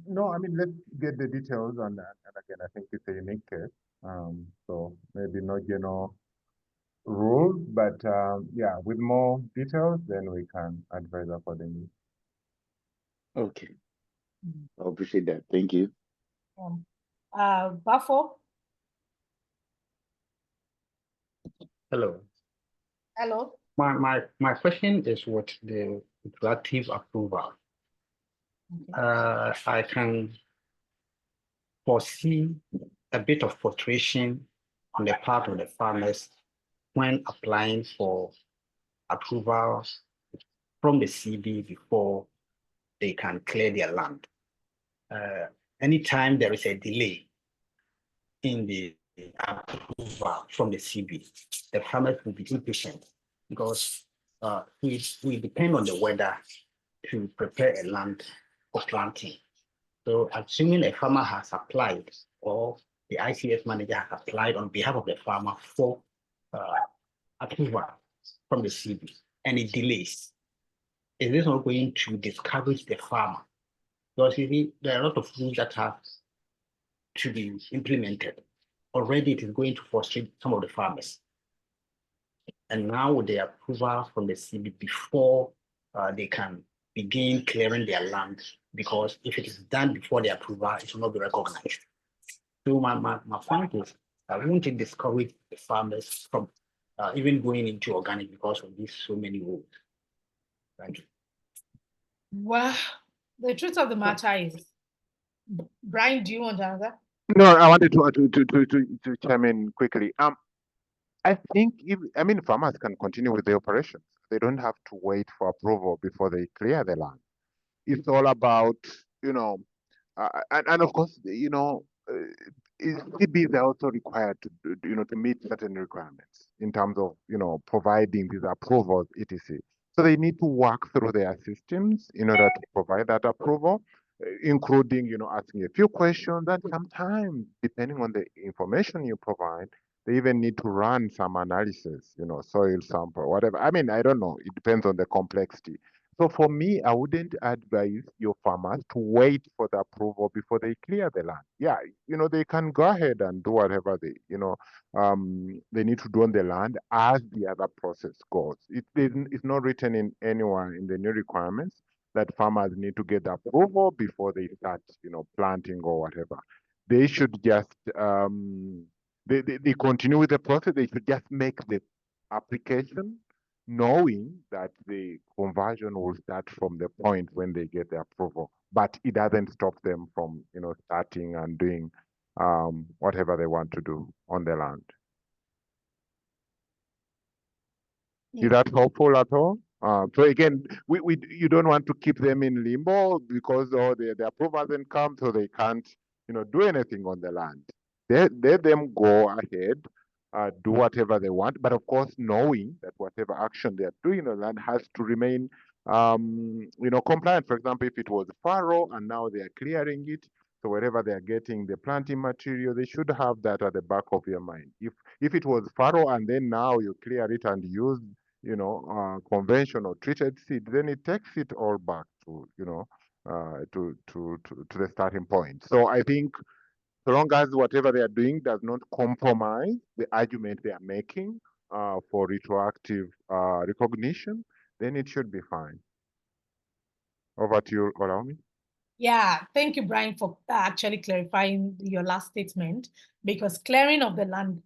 Speaker 1: No, I mean, let's get the details on that. And again, I think it's a unique case. So maybe no general rules, but yeah, with more details, then we can advise accordingly.
Speaker 6: Okay. I appreciate that. Thank you.
Speaker 3: Buffo.
Speaker 2: Hello.
Speaker 3: Hello.
Speaker 2: My question is with the retroactive approval.
Speaker 3: Okay.
Speaker 2: I can foresee a bit of frustration on the part of the farmers when applying for approval from the CB before they can clear their land. Anytime there is a delay in the approval from the CB, the farmers will be impatient because we depend on the weather to prepare a land for planting. So assuming a farmer has applied or the ICS manager has applied on behalf of the farmer for approval from the CB and it delays, is this not going to discourage the farmer? Because you see, there are a lot of rules that have to be implemented. Already it is going to frustrate some of the farmers. And now with the approval from the CB before they can begin clearing their land, because if it is done before the approval, it will not be recognized. So my point is, won't it discourage the farmers from even going into organic because of these so many rules? Thank you.
Speaker 3: Well, the truth of the matter is, Brian, do you want to answer?
Speaker 1: No, I wanted to chime in quickly. I think farmers can continue with the operations. They don't have to wait for approval before they clear the land. It's all about, and of course, CBs are also required to meet certain requirements in terms of, providing these approvals, etc. So they need to work through their systems in order to provide that approval, including, asking a few questions, and sometimes, depending on the information you provide, they even need to run some analysis, soil sample, whatever. I mean, I don't know. It depends on the complexity. So for me, I wouldn't advise your farmers to wait for the approval before they clear the land. Yeah, they can go ahead and do whatever they need to do on the land as the other process goes. It's not written in anywhere in the new requirements that farmers need to get the approval before they start, planting or whatever. They should just they continue with the process. They should just make the application, knowing that the conversion will start from the point when they get the approval, but it doesn't stop them from, starting and doing whatever they want to do on the land. Is that helpful at all? So again, you don't want to keep them in limbo because the approval hasn't come, so they can't, do anything on the land. Let them go ahead, do whatever they want, but of course, knowing that whatever action they are doing on land has to remain, compliant. For example, if it was fallow and now they are clearing it, so wherever they are getting the planting material, they should have that at the back of your mind. If it was fallow and then now you clear it and use, conventional treated seed, then it takes it all back to, to the starting point. So I think so long as whatever they are doing does not compromise the argument they are making for retroactive recognition, then it should be fine. Over to you, Olaume.
Speaker 3: Yeah, thank you, Brian, for actually clarifying your last statement, because clearing of the land,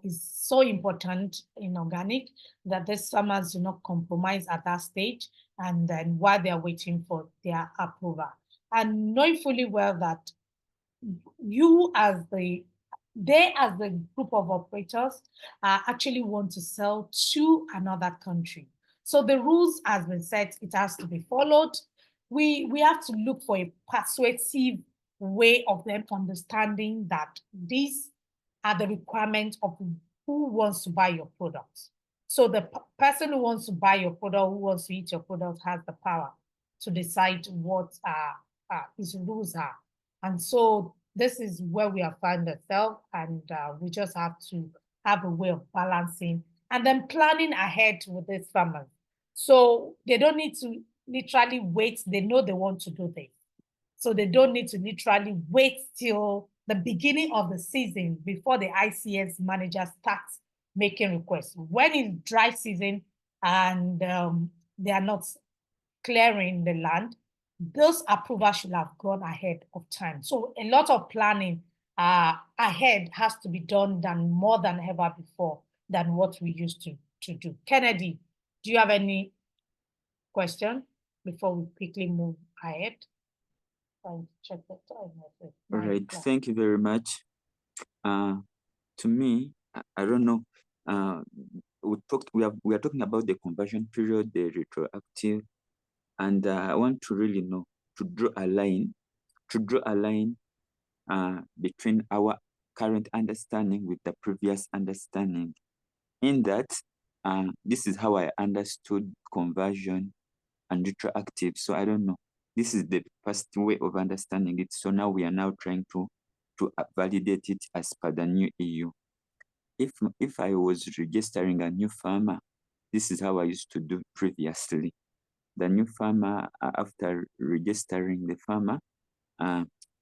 Speaker 3: is so important in organic that these farmers do not compromise at that stage, and then while they're waiting for their approval. And knowing fully well that you as they as the group of operators actually want to sell to another country. So the rules has been set, it has to be followed. We have to look for a persuasive way of them understanding that these are the requirements of who wants to buy your product. So the person who wants to buy your product, who wants to eat your product, has the power to decide what his rules are. And so this is where we have found ourselves, and we just have to have a way of balancing and then planning ahead with these farmers. So they don't need to literally wait. They know they want to do this. So they don't need to literally wait till the beginning of the season before the ICS manager starts making requests. When it's dry season and they are not clearing the land, those approvals should have gone ahead of time. So a lot of planning ahead has to be done than more than ever before than what we used to do. Kennedy, do you have any question before we quickly move ahead? Check the time.
Speaker 5: All right, thank you very much. To me, I don't know. We are talking about the conversion period, the retroactive, and I want to really know, to draw a line between our current understanding with the previous understanding. In that, this is how I understood conversion and retroactive. So I don't know. This is the first way of understanding it. So now we are now trying to validate it as per the new EU. If I was registering a new farmer, this is how I used to do previously. The new farmer, after registering the farmer,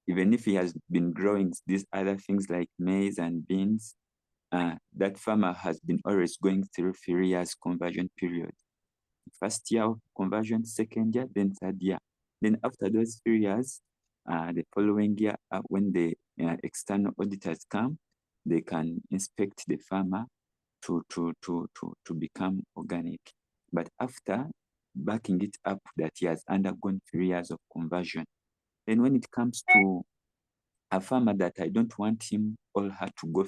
Speaker 5: even if he has been growing these other things like maize and beans, that farmer has been always going through 3 years conversion period. First year of conversion, second year, then third year. Then after those 3 years, the following year, when the external auditors come, they can inspect the farmer to become organic. But after backing it up that he has undergone 3 years of conversion, then when it comes to a farmer that I don't want him or her to go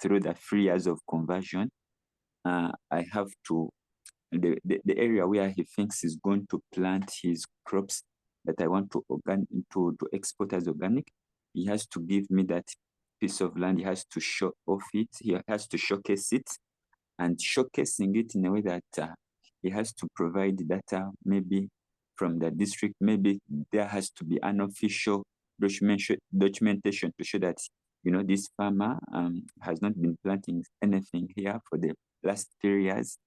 Speaker 5: through the 3 years of conversion, I have to, the area where he thinks he's going to plant his crops that I want to export as organic, he has to give me that piece of land. He has to show off it. He has to showcase it, and showcasing it in a way that he has to provide data, maybe from the district. Maybe there has to be an official documentation to show that, this farmer has not been planting anything here for the last 3 years.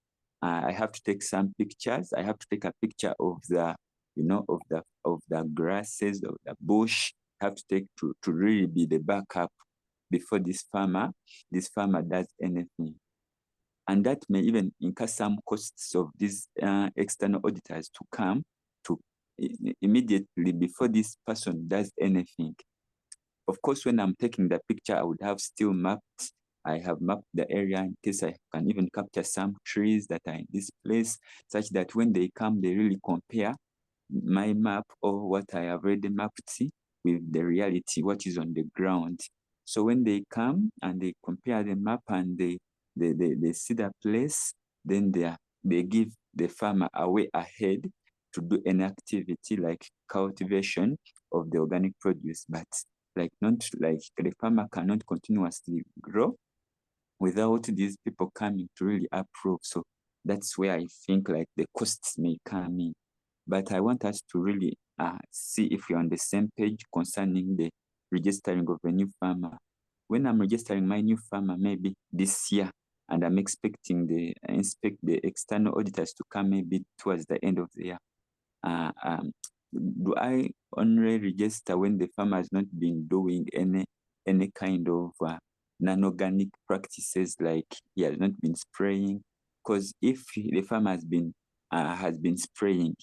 Speaker 5: I have to take some pictures. I have to take a picture of the, of the grasses, of the bush. I have to take to really be the backup before this farmer does anything. And that may even incur some costs of these external auditors to come to immediately before this person does anything. Of course, when I'm taking the picture, I would have still mapped. I have mapped the area in case I can even capture some trees that are in this place, such that when they come, they really compare my map or what I have already mapped with the reality, what is on the ground. So when they come and they compare the map and they see the place, then they give the farmer a way ahead to do an activity like cultivation of the organic produce. But not like the farmer cannot continuously grow without these people coming to really approve. So that's where I think like the costs may come in. But I want us to really see if we're on the same page concerning the registering of a new farmer. When I'm registering my new farmer, maybe this year, and I'm expecting the external auditors to come maybe towards the end of the year, do I only register when the farmer has not been doing any kind of non-organic practices, like he has not been spraying? Because if the farmer has been spraying,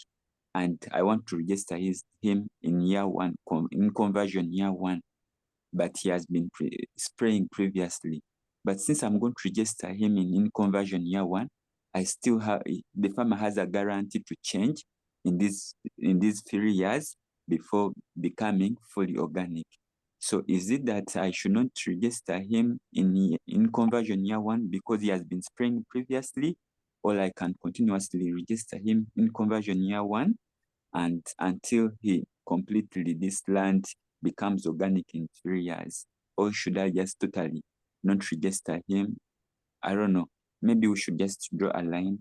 Speaker 5: and I want to register him in year one, in conversion year one, but he has been spraying previously. But since I'm going to register him in conversion year one, I still have, the farmer has a guarantee to change in these 3 years before becoming fully organic. So is it that I should not register him in conversion year one because he has been spraying previously, or I can continuously register him in conversion year one and until he completely, this land becomes organic in 3 years? Or should I just totally not register him? I don't know. Maybe we should just draw a line.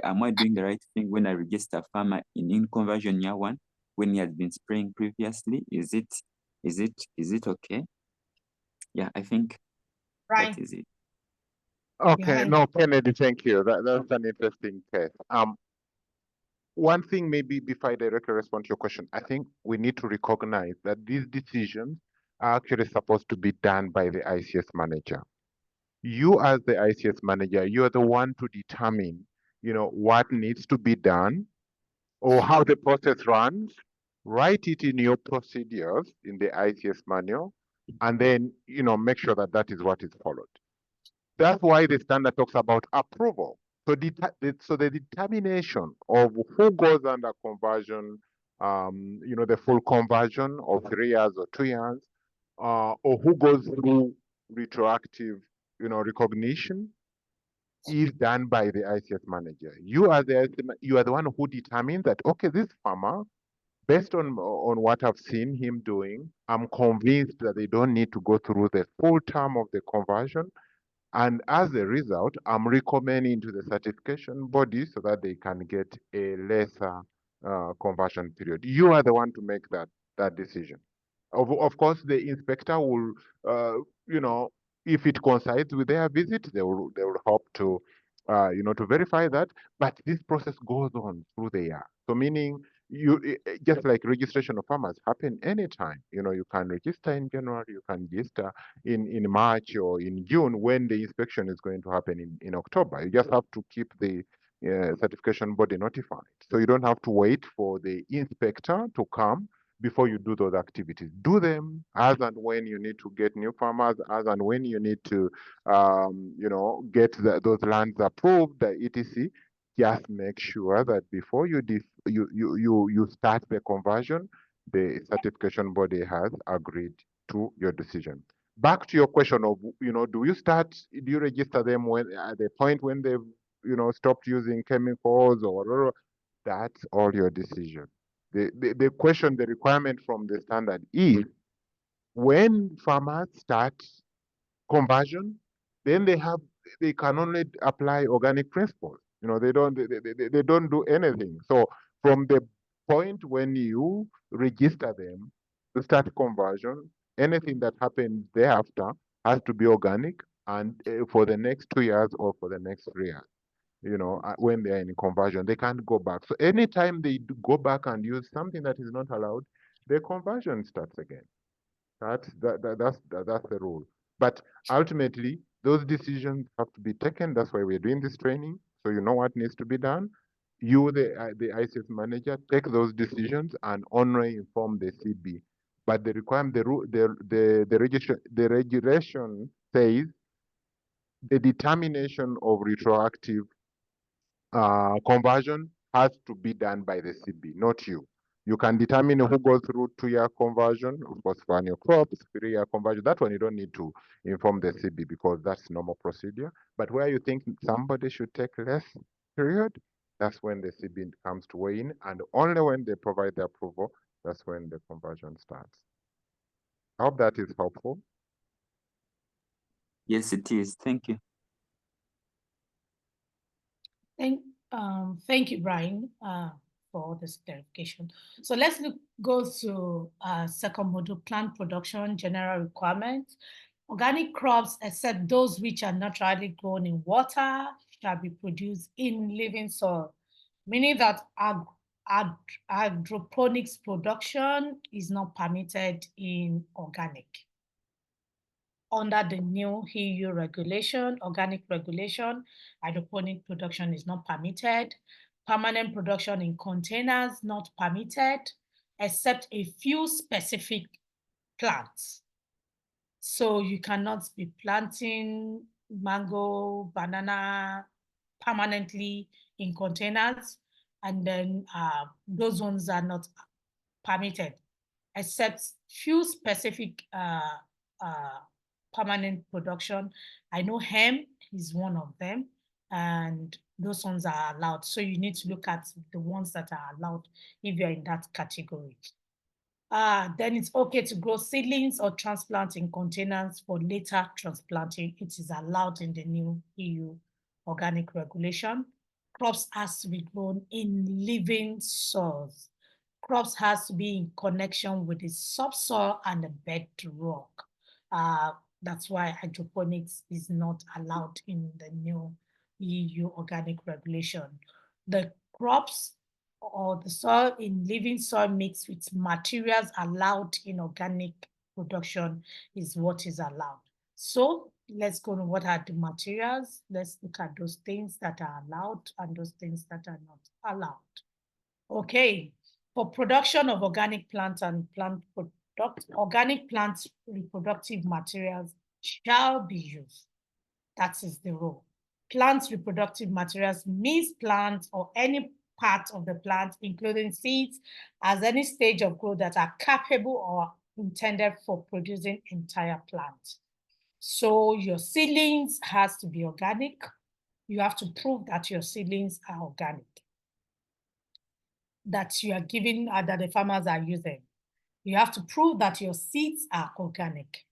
Speaker 5: Am I doing the right thing when I register a farmer in conversion year one when he has been spraying previously? Is it okay? Yeah, I think
Speaker 3: Right.
Speaker 5: that is it.
Speaker 1: Okay,
Speaker 3: Yeah.
Speaker 1: no, Kennedy, thank you. That's an interesting case. One thing maybe before I directly respond to your question, I think we need to recognize that these decisions are actually supposed to be done by the ICS manager. You as the ICS manager, you are the one to determine, what needs to be done or how the process runs. Write it in your procedures in the ICS manual, and then, make sure that that is what is followed. That's why the standard talks about approval. So the determination of who goes under conversion, the full conversion of 3 years or 2 years, or who goes through retroactive, recognition, is done by the ICS manager. You are the one who determines that, okay, this farmer, based on what I've seen him doing, I'm convinced that they don't need to go through the full term of the conversion. And as a result, I'm recommending to the certification body so that they can get a lesser conversion period. You are the one to make that decision. Of course, the inspector will, if it coincides with their visit, they will hope to, to verify that. But this process goes on through the year. So meaning, just like registration of farmers happen anytime. You can register in January, you can register in March or in June when the inspection is going to happen in October. You just have to keep the certification body notified. So you don't have to wait for the inspector to come before you do those activities. Do them as and when you need to get new farmers, as and when you need to, get those lands approved, the ETC. Just make sure that before you start the conversion, the certification body has agreed to your decision. Back to your question of, do you register them when at the point when they've, stopped using chemicals or whatever? That's all your decision. The question, the requirement from the standard is when farmers start conversion, then they can only apply organic principles. They don't do anything. So from the point when you register them to start conversion, anything that happens thereafter has to be organic and for the next 2 years or for the next 3 years. When they're in conversion, they can't go back. So anytime they go back and use something that is not allowed, the conversion starts again. That's the rule. But ultimately, those decisions have to be taken. That's why we're doing this training. So you know what needs to be done. You, the ICS manager, take those decisions and only inform the CB. But the requirement, the regulation says the determination of retroactive conversion has to be done by the CB, not you. You can determine who goes through 2-year conversion, of course, for annual crops, 3-year conversion. That one you don't need to inform the CB because that's normal procedure. But where you think somebody should take less period, that's when the CB comes to weigh in, and only when they provide the approval, that's when the conversion starts. I hope that is helpful.
Speaker 5: Yes, it is. Thank you.
Speaker 3: Thank you, Brian, for this clarification. So let's go to second module, plant production general requirements. Organic crops, except those which are naturally grown in water, shall be produced in living soil, meaning that hydroponics production is not permitted in organic. Under the new EU regulation, organic regulation, hydroponic production is not permitted. permanent production in containers not permitted, except a few specific plants. So you cannot be planting mango, banana permanently in containers, and then those ones are not permitted, except few specific permanent production. I know hemp is one of them, and those ones are allowed. So you need to look at the ones that are allowed if you're in that category. Then it's okay to grow seedlings or transplant in containers for later transplanting. It is allowed in the new EU organic regulation. Crops has to be grown in living soils. Crops has to be in connection with the subsoil and the bedrock. That's why hydroponics is not allowed in the new EU organic regulation. The crops or the soil in living soil mixed with materials allowed in organic production is what is allowed. So let's go to what are the materials. Let's look at those things that are allowed and those things that are not allowed. Okay, for production of organic plants and plant product, organic plants reproductive materials shall be used. That is the rule. Plants reproductive materials means plants or any part of the plant, including seeds, as any stage of growth that are capable or intended for producing entire plants. So your seedlings has to be organic. You have to prove that your seedlings are organic, that you are giving, that the farmers are using. You have to prove that your seeds are organic.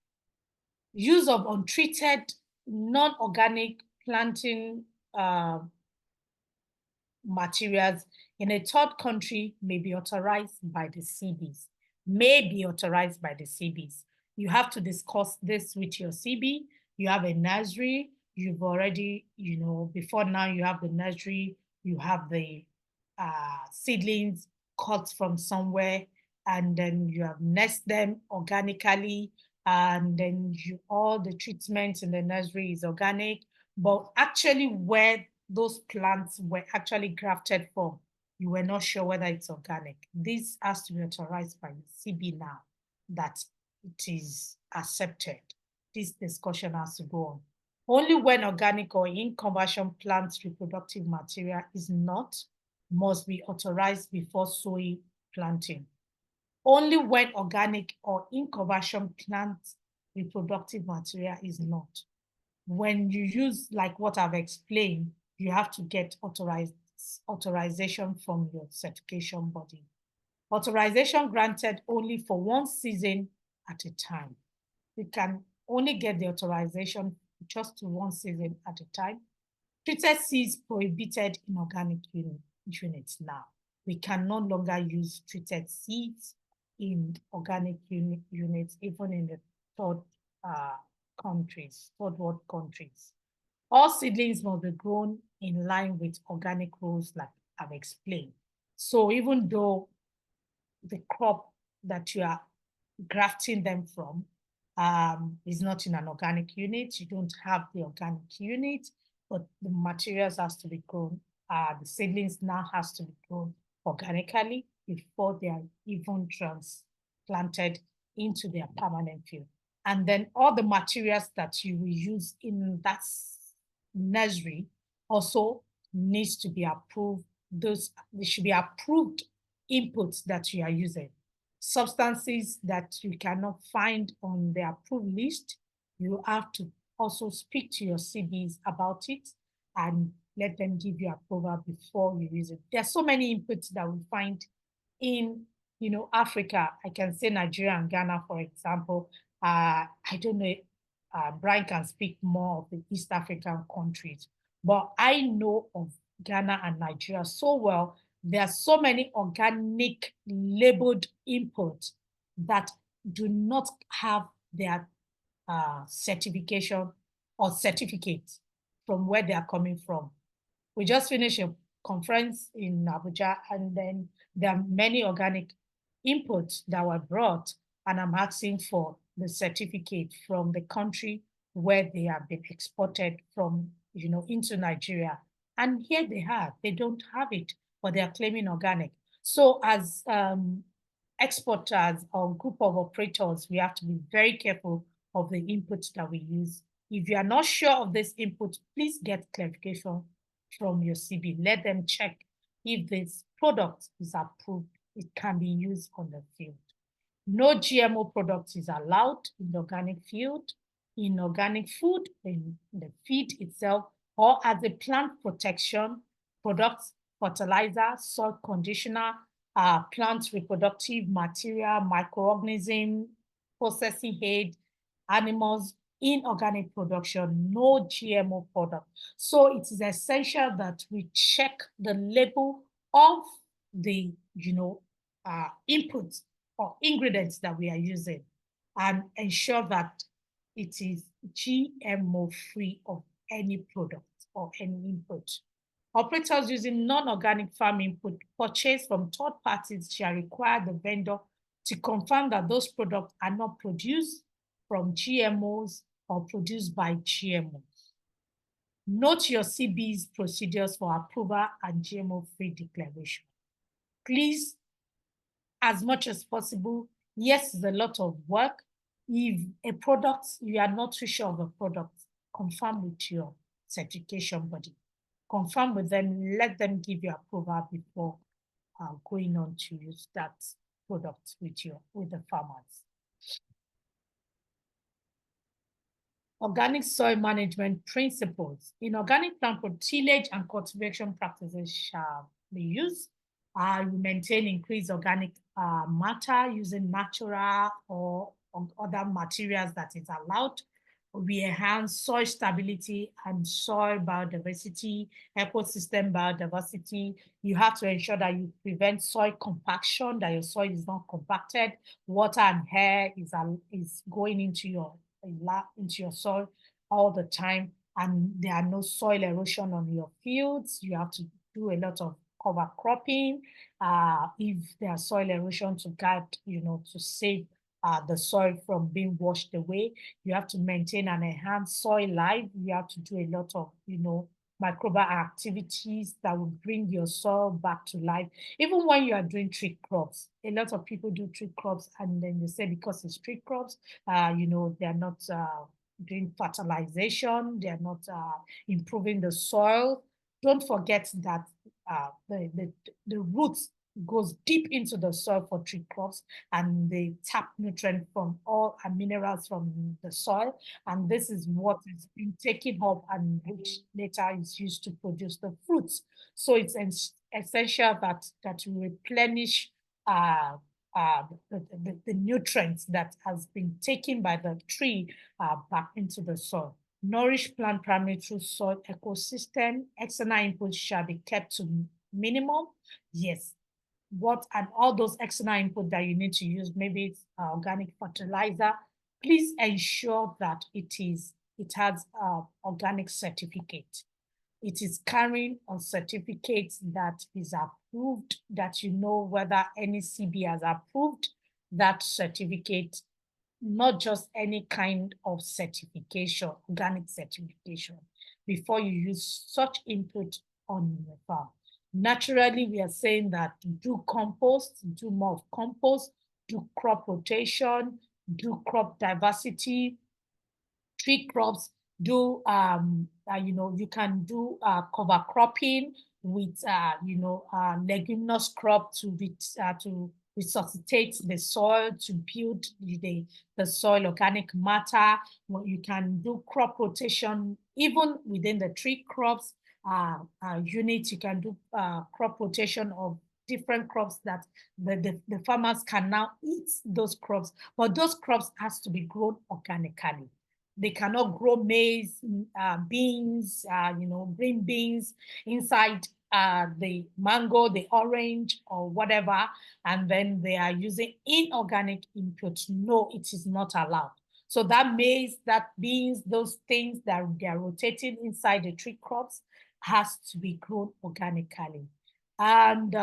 Speaker 3: Use of untreated, non-organic planting materials in a third country may be authorized by the CBs. May be authorized by the CBs. You have to discuss this with your CB. You have a nursery. You've already, before now you have the nursery. You have the seedlings cut from somewhere, and then you have nest them organically, and then all the treatment in the nursery is organic. But actually, where those plants were actually grafted from, you were not sure whether it's organic. This has to be authorized by the CB now that it is accepted. This discussion has to go on. Only when organic or in conversion plants reproductive material is not, must be authorized before soy planting. Only when organic or in conversion plants reproductive material is not. When you use like what I've explained, you have to get authorization from your certification body. Authorization granted only for one season at a time. You can only get the authorization just to one season at a time. Treated seeds prohibited in organic units now. We can no longer use treated seeds in organic units, even in the third world countries. All seedlings must be grown in line with organic rules like I've explained. So even though the crop that you are grafting them from is not in an organic unit, you don't have the organic unit, but the materials has to be grown. The seedlings now has to be grown organically before they are even transplanted into their permanent field. And then all the materials that you will use in that nursery also needs to be approved. They should be approved inputs that you are using. Substances that you cannot find on the approved list, you have to also speak to your CBs about it and let them give you approval before you use it. There's so many inputs that we find in Africa. I can say Nigeria and Ghana, for example. I don't know, Brian can speak more of the East African countries, but I know of Ghana and Nigeria so well. There are so many organic labeled inputs that do not have their certification or certificates from where they are coming from. We just finished a conference in Abuja, and then there are many organic inputs that were brought, and I'm asking for the certificate from the country where they have been exported from, into Nigeria. And here they don't have it. but they are claiming organic. So as exporters or group of operators, we have to be very careful of the inputs that we use. If you are not sure of this input, please get clarification from your CB. Let them check if this product is approved, it can be used on the field. No GMO product is allowed in the organic field, in organic food, in the feed itself, or as a plant protection products, fertilizer, soil conditioner, plant reproductive material, microorganism, processing aid, animals in organic production, no GMO product. So it is essential that we check the label of the, inputs or ingredients that we are using and ensure that it is GMO free of any product or any input. Operators using non-organic farm input purchased from third parties shall require the vendor to confirm that those products are not produced from GMOs or produced by GMOs. Note your CB's procedures for approval and GMO-free declaration. Please, as much as possible, yes, it's a lot of work. If a product, you are not too sure of a product, confirm with your certification body. Confirm with them, let them give you approval before going on to use that product with the farmers. Organic soil management principles. In organic plant tillage and cultivation practices shall be used. You maintain increased organic matter using natural or other materials that is allowed. We enhance soil stability and soil biodiversity, ecosystem biodiversity. You have to ensure that you prevent soil compaction, that your soil is not compacted. Water and air is going into your soil all the time, and there are no soil erosion on your fields. You have to do a lot of cover cropping. If there's soil erosion, to guide, to save the soil from being washed away. You have to maintain and enhance soil life. You have to do a lot of, microbial activities that will bring your soil back to life. Even when you are doing tree crops, a lot of people do tree crops and then they say because it's tree crops, they're not doing fertilization, they're not improving the soil. Don't forget that the roots goes deep into the soil for tree crops, and they tap nutrients from all minerals from the soil, and this is what is being taken up and which later is used to produce the fruits. So it's essential that we replenish the nutrients that has been taken by the tree back into the soil. Nourish plant primarily through soil ecosystem. External inputs shall be kept to minimum. Yes. And all those external input that you need to use, maybe it's organic fertilizer, please ensure that it has organic certificate. It is carrying a certificate that is approved, that whether any CB has approved that certificate, not just any kind of certification, organic certification, before you use such input on your farm. Naturally, we are saying that do compost, do more of compost, do crop rotation, do crop diversity, tree crops, do, you can do cover cropping with, leguminous crop to resuscitate the soil, to build the soil organic matter. You can do crop rotation even within the tree crops. Unit, you can do crop rotation of different crops that the farmers can now eat those crops, but those crops has to be grown organically. They cannot grow maize, beans, green beans inside the mango, the orange, or whatever, and then they are using inorganic inputs. No, it is not allowed. So that maize, that beans, those things that they are rotating inside the tree crops has to be grown organically. And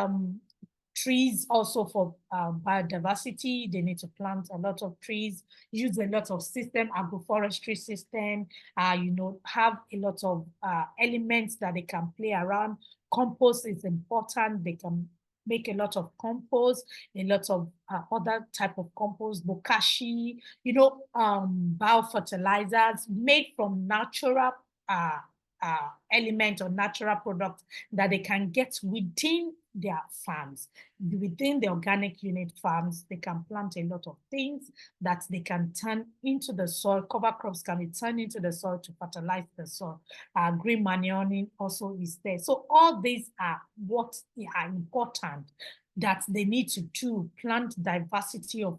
Speaker 3: Trees also for biodiversity. They need to plant a lot of trees, use a lot of agroforestry system, have a lot of elements that they can play around. Compost is important. They can make a lot of compost, a lot of other type of compost, bokashi, biofertilizers made from natural element or natural product that they can get within their farms. Within the organic unit farms, they can plant a lot of things that they can turn into the soil. Cover crops can be turned into the soil to fertilize the soil. Green manuring also is there. So all these are what are important that they need to do. Plant diversity of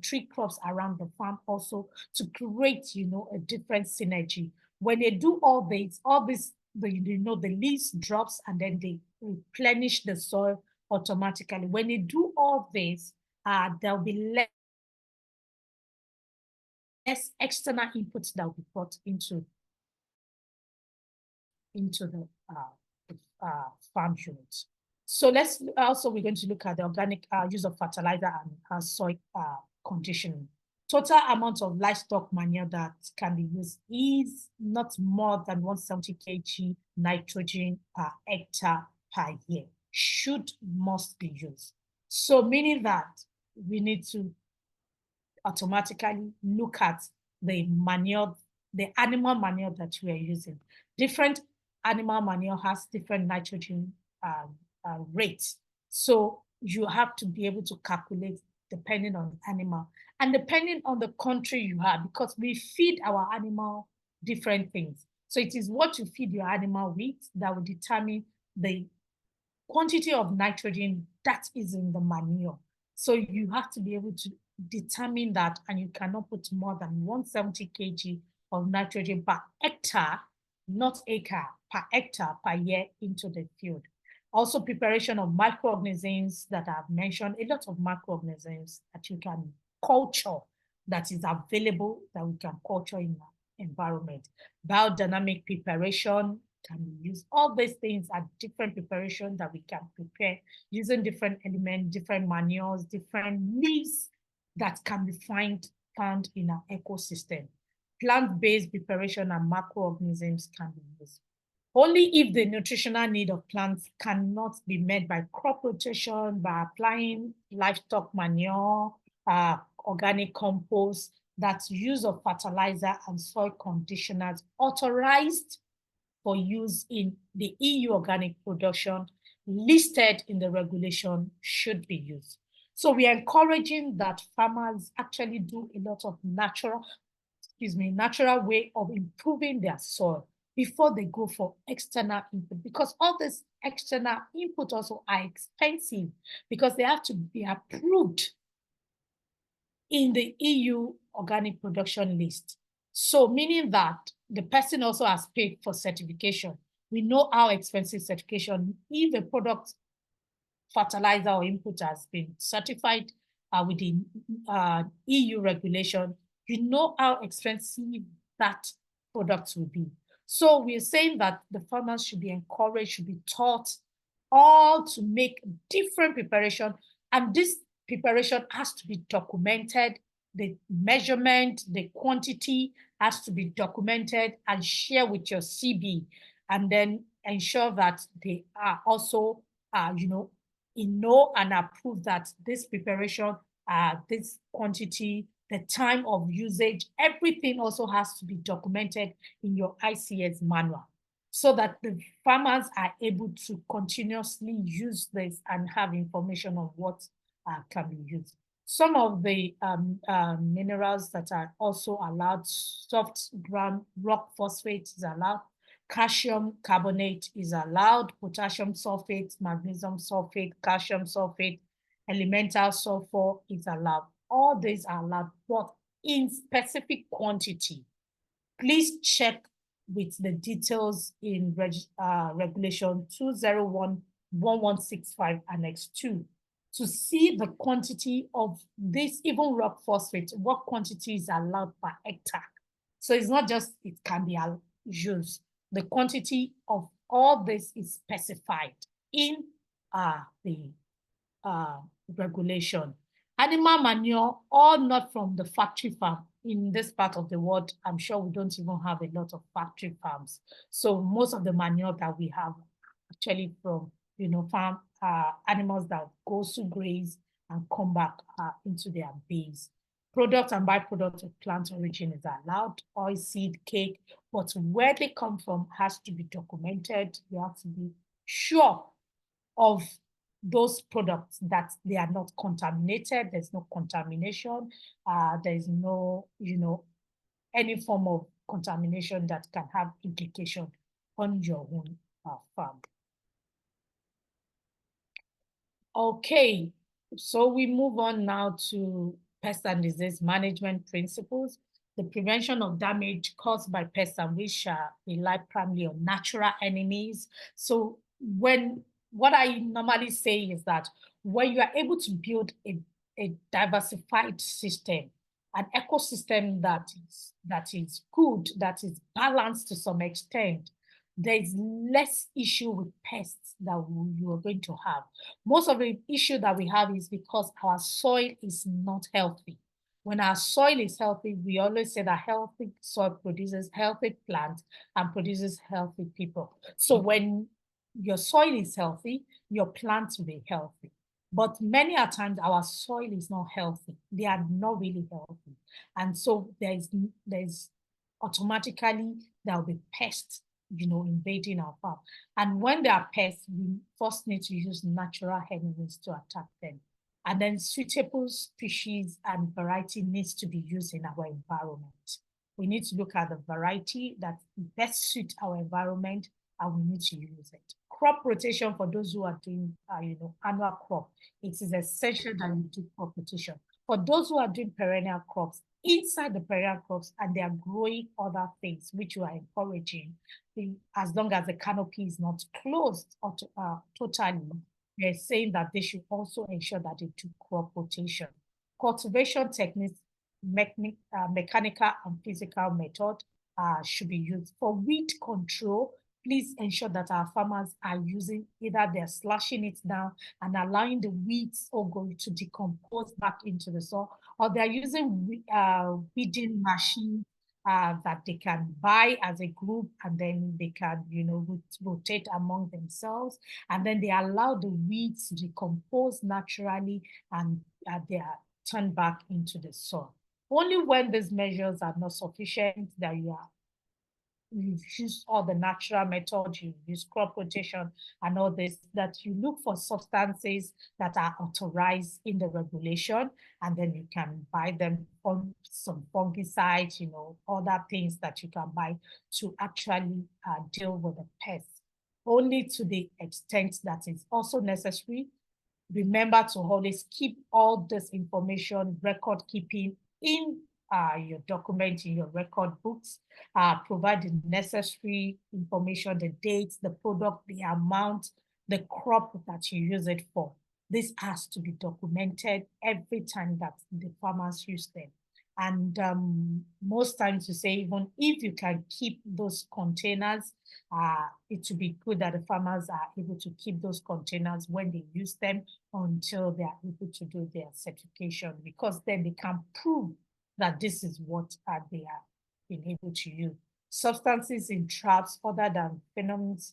Speaker 3: tree crops around the farm also to create a different synergy. When they do all this, the leaves drops and then they replenish the soil automatically. When they do all this, there'll be less external inputs that will be brought into the farm units. So we're going to look at the organic use of fertilizer and soil conditioning. Total amount of livestock manure that can be used is not more than 170 kg nitrogen per hectare per year. Must be used. So meaning that we need to automatically look at the manure, the animal manure that we are using. Different animal manure has different nitrogen rates. So you have to be able to calculate depending on animal and depending on the country you have, because we feed our animal different things. So it is what you feed your animal with that will determine the quantity of nitrogen that is in the manure. So you have to be able to determine that, and you cannot put more than 170 kg of nitrogen per hectare, not acre, per hectare per year into the field. Also, preparation of microorganisms that I've mentioned, a lot of microorganisms that you can culture that is available that we can culture in the environment. Biodynamic preparation can be used. All these things are different preparations that we can prepare using different elements, different manures, different leaves that can be found in our ecosystem. Plant-based preparation and macroorganisms can be used. Only if the nutritional need of plants cannot be met by crop rotation, by applying livestock manure, organic compost, that use of fertilizer and soil conditioners authorized for use in the EU organic production listed in the regulation should be used. So we are encouraging that farmers actually do a lot of natural way of improving their soil before they go for external input, because all this external input also are expensive because they have to be approved in the EU organic production list. So meaning that the person also has paid for certification. We know how expensive certification, if a product fertilizer or input has been certified within EU regulation, you know how expensive that product will be. So we're saying that the farmers should be encouraged, should be taught all to make different preparation. And this preparation has to be documented. The measurement, the quantity has to be documented and share with your CB, and then ensure that they are also, and approve that this preparation, this quantity, the time of usage, everything also has to be documented in your ICS manual so that the farmers are able to continuously use this and have information on what can be used. Some of the minerals that are also allowed, soft ground rock phosphate is allowed, calcium carbonate is allowed, potassium sulfate, magnesium sulfate, calcium sulfate, elemental sulfur is allowed. All these are allowed, but in specific quantity. Please check with the details in Regulation 201-1165 Annex 2 to see the quantity of this, even rock phosphate, what quantity is allowed per hectare. So it's not just it can be used. The quantity of all this is specified in the regulation. Animal manure, all not from the factory farm. In this part of the world, I'm sure we don't even have a lot of factory farms. So most of the manure that we have actually from, farm animals that go to graze and come back into their base. Product and byproduct of plant origin is allowed, oil, seed, cake, but where they come from has to be documented. You have to be sure of those products that they are not contaminated. There's no contamination. There's no, any form of contamination that can have implication on your own farm. Okay, so we move on now to pest and disease management principles. The prevention of damage caused by pests and which rely primarily on natural enemies. So what I normally say is that when you are able to build a diversified system, an ecosystem that is good, that is balanced to some extent, there is less issue with pests that you are going to have. Most of the issue that we have is because our soil is not healthy. When our soil is healthy, we always say that healthy soil produces healthy plants and produces healthy people. So when your soil is healthy, your plants will be healthy. But many a times our soil is not healthy. They are not really healthy. And so there's automatically there will be pests, invading our farm. And when there are pests, we first need to use natural enemies to attack them. And then suitable species and variety needs to be used in our environment. We need to look at the variety that best suit our environment, and we need to use it. Crop rotation for those who are doing, annual crop. It is essential that you do crop rotation. For those who are doing perennial crops, inside the perennial crops, and they are growing other things, which you are encouraging, as long as the canopy is not closed or totally, they're saying that they should also ensure that they do crop rotation. Cultivation techniques, mechanical and physical method should be used. For weed control, please ensure that our farmers are using either they're slashing it down and allowing the weeds to decompose back into the soil, or they're using weeding machines that they can buy as a group, and then they can, rotate among themselves, and then they allow the weeds to decompose naturally, and they are turned back into the soil. Only when these measures are not sufficient that you've used all the natural methods, you use crop rotation and all this, that you look for substances that are authorized in the regulation, and then you can buy them on some fungicides, other things that you can buy to actually deal with the pests, only to the extent that is also necessary. Remember to always keep all this information, record keeping in your document, in your record books, provide the necessary information, the dates, the product, the amount, the crop that you use it for. This has to be documented every time that the farmers use them. And most times you say, even if you can keep those containers, it would be good that the farmers are able to keep those containers when they use them until they are able to do their certification, because then they can prove that this is what they are being able to use. Substances in traps other than phenoms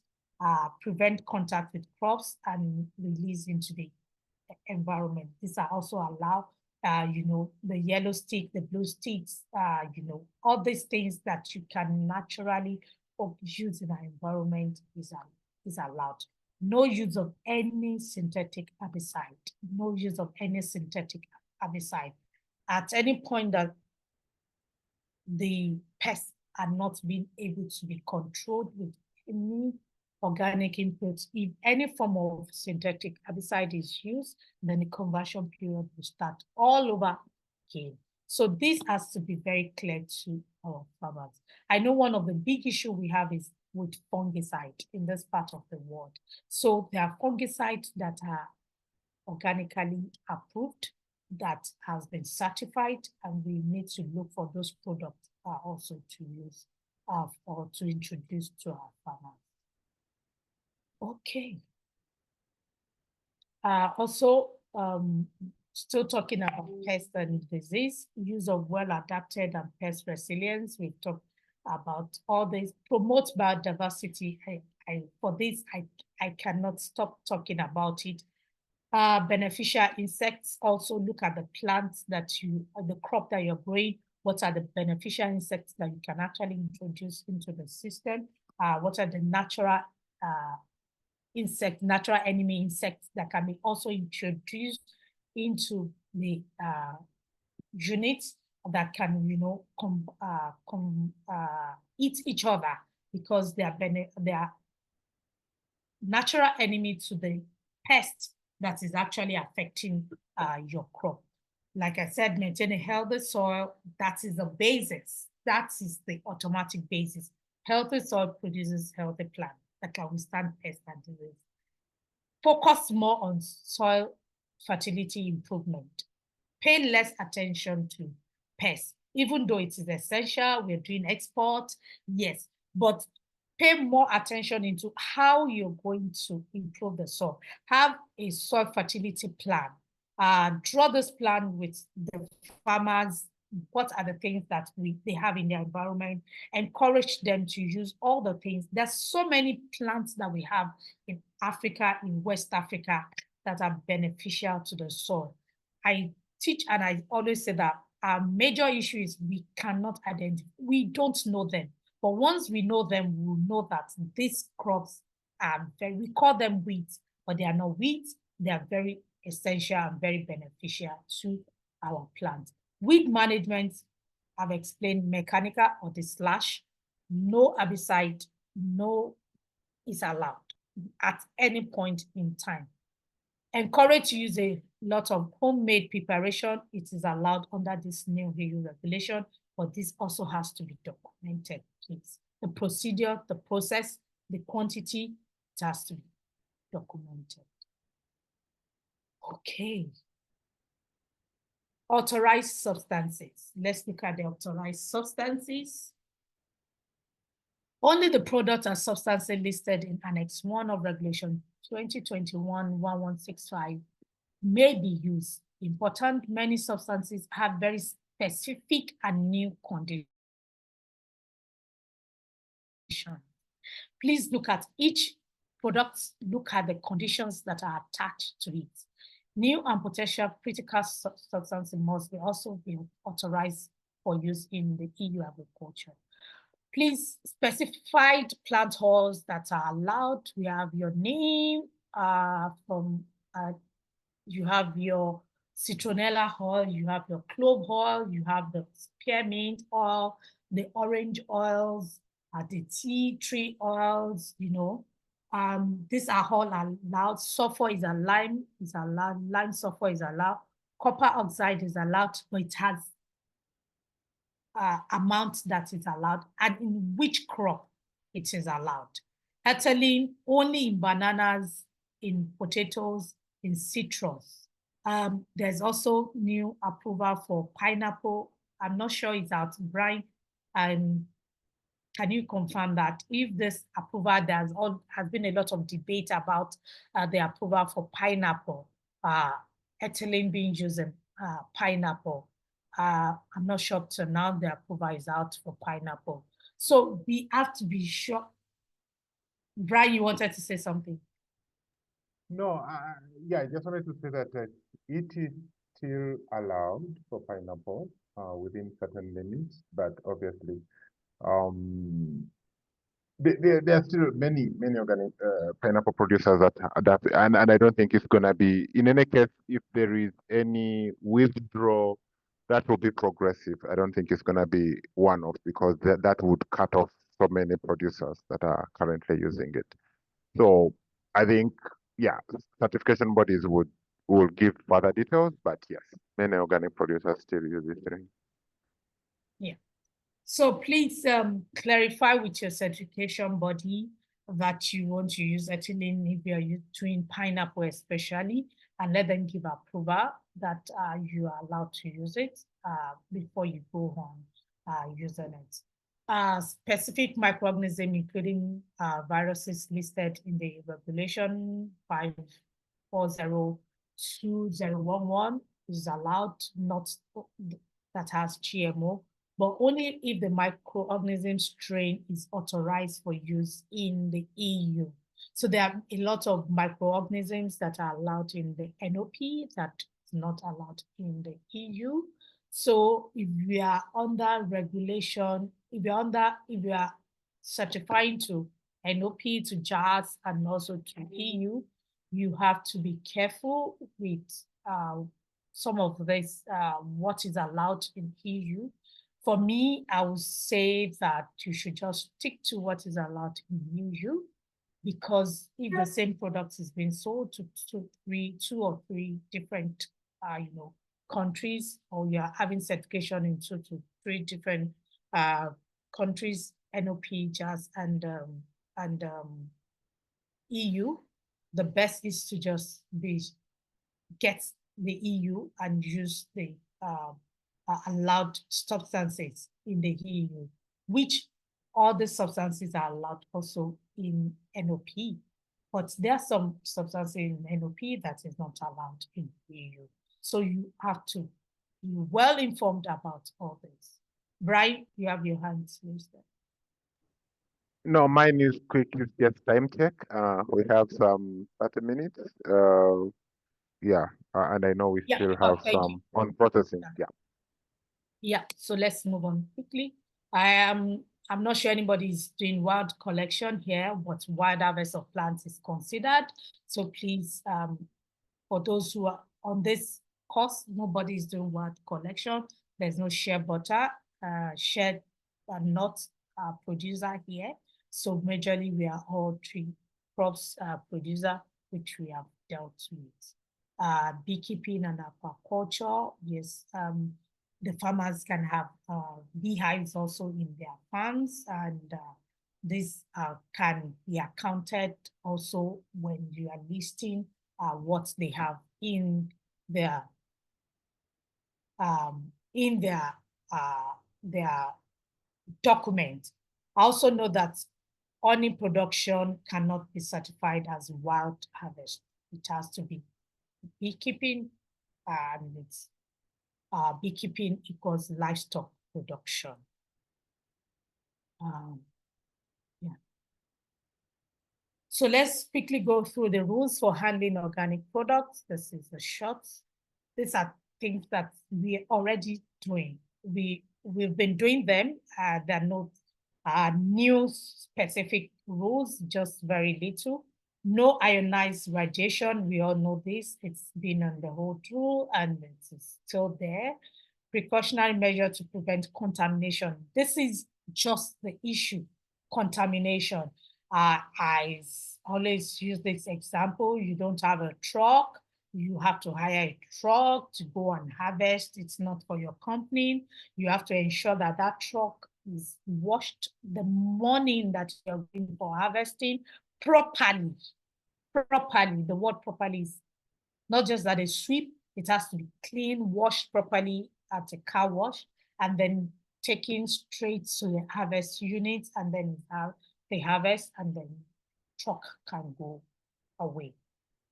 Speaker 3: prevent contact with crops and release into the environment. These are also allowed, the yellow stick, the blue sticks, all these things that you can naturally use in our environment is allowed. No use of any synthetic herbicide. No use of any synthetic herbicide. At any point that the pests are not being able to be controlled with any organic inputs, if any form of synthetic herbicide is used, then the conversion period will start all over again. So this has to be very clear to our farmers. I know one of the big issues we have is with fungicide in this part of the world. So there are fungicides that are organically approved, that has been certified, and we need to look for those products also to use or to introduce to our farmers. Okay. Also, still talking about pest and disease, use of well-adapted and pest resilience. We've talked about all this, promote biodiversity. For this, I cannot stop talking about it. Beneficial insects, also look at the plants that the crop that you're growing. What are the beneficial insects that you can actually introduce into the system? What are the natural natural enemy insects that can be also introduced into the units that can, eat each other, because they are natural enemy to the pest that is actually affecting your crop. Like I said, maintain a healthy soil. That is the basis. That is the automatic basis. Healthy soil produces healthy plants that can withstand pests and disease. Focus more on soil fertility improvement. Pay less attention to pests, even though it is essential. We're doing export, yes, but pay more attention into how you're going to improve the soil. Have a soil fertility plan. Draw this plan with the farmers. What are the things that they have in their environment? Encourage them to use all the things. There's so many plants that we have in Africa, in West Africa, that are beneficial to the soil. I teach and I always say that our major issue is we cannot identify, we don't know them. But once we know them, we'll know that these crops are we call them weeds, but they are not weeds. They are very essential and very beneficial to our plants. Weed management, I've explained, mechanical or the slash, no herbicide, no is allowed at any point in time. Encourage to use a lot of homemade preparation. It is allowed under this new EU regulation, but this also has to be documented, please. The procedure, the process, the quantity, it has to be documented. Okay. Authorized substances. Let's look at the authorized substances. Only the products and substances listed in Annex 1 of Regulation 2021-1165 may be used. Important, many substances have very specific and new conditions. Please look at each product, look at the conditions that are attached to it. New and potential critical substances must also be authorized for use in the EU agriculture. Please specify plant oils that are allowed. We have your name you have your citronella oil, you have your clove oil, you have the spearmint oil, the orange oils, the tea tree oils, these are all allowed. Sulfur is a lime, lime sulfur is allowed. Copper oxide is allowed, but it has amount that is allowed and in which crop it is allowed. Ethylene only in bananas, in potatoes, in citrus. There's also new approval for pineapple. I'm not sure it's out, Brian. Can you confirm that if this approval, has been a lot of debate about the approval for pineapple, ethylene being used in pineapple. I'm not sure till now the approval is out for pineapple. So we have to be sure. Brian, you wanted to say something?
Speaker 1: No, yeah, I just wanted to say that it is still allowed for pineapple within certain limits, but obviously there are still many organic pineapple producers that and I don't think it's gonna be, in any case, if there is any withdrawal, that will be progressive. I don't think it's gonna be one-off, because that would cut off so many producers that are currently using it. So I think, yeah, certification bodies will give further details, but yes, many organic producers still use this thing.
Speaker 3: Yeah. So please clarify with your certification body that you want to use ethylene if you are doing pineapple especially, and let them give approval that you are allowed to use it before you go on using it. Specific microorganisms, including viruses listed in the regulation 540 2011 is allowed, not that has GMO, but only if the microorganism strain is authorized for use in the EU. So there are a lot of microorganisms that are allowed in the NOP that is not allowed in the EU. So if we are under regulation, if you are certifying to NOP, to JAS, and also to EU, you have to be careful with some of this, what is allowed in EU. For me, I would say that you should just stick to what is allowed in EU, because if the same product is being sold to two or three different, countries, or you are having certification in 2 to 3 different countries, NOP, JAS, and EU, the best is to just get the EU and use the allowed substances in the EU, which all the substances are allowed also in NOP. But there are some substances in NOP that is not allowed in EU. So you have to be well informed about all this. Brian, you have your hands raised there.
Speaker 1: No, mine is quick. It's just time check. We have some 30 minutes. Yeah, and I know we
Speaker 3: Yeah,
Speaker 1: still have
Speaker 3: thank you.
Speaker 1: some on processing. Yeah.
Speaker 3: Yeah, so let's move on quickly. I'm not sure anybody is doing wild collection here, but wild harvest of plants is considered. So please, for those who are on this course, nobody is doing wild collection. There's no shea butter, shea nut producer here. So majorly we are all tree crops producer, which we have dealt with. Beekeeping and aquaculture, yes. The farmers can have beehives also in their farms, and this can be accounted also when you are listing what they have in their document. I also know that honey production cannot be certified as wild harvest. It has to be beekeeping, and it's beekeeping equals livestock production. Yeah. So let's quickly go through the rules for handling organic products. This is the short. These are things that we're already doing. We've been doing them. There are no new specific rules, just very little. No ionized radiation, we all know this. It's been on the whole rule and it's still there. Precautionary measure to prevent contamination. This is just the issue, contamination. I always use this example. You don't have a truck, you have to hire a truck to go and harvest. It's not for your company. You have to ensure that that truck is washed the morning that you're going for harvesting properly. The word properly is not just that it's sweep, it has to be clean, washed properly at a car wash, and then taken straight to the harvest unit, and then they harvest, and then truck can go away.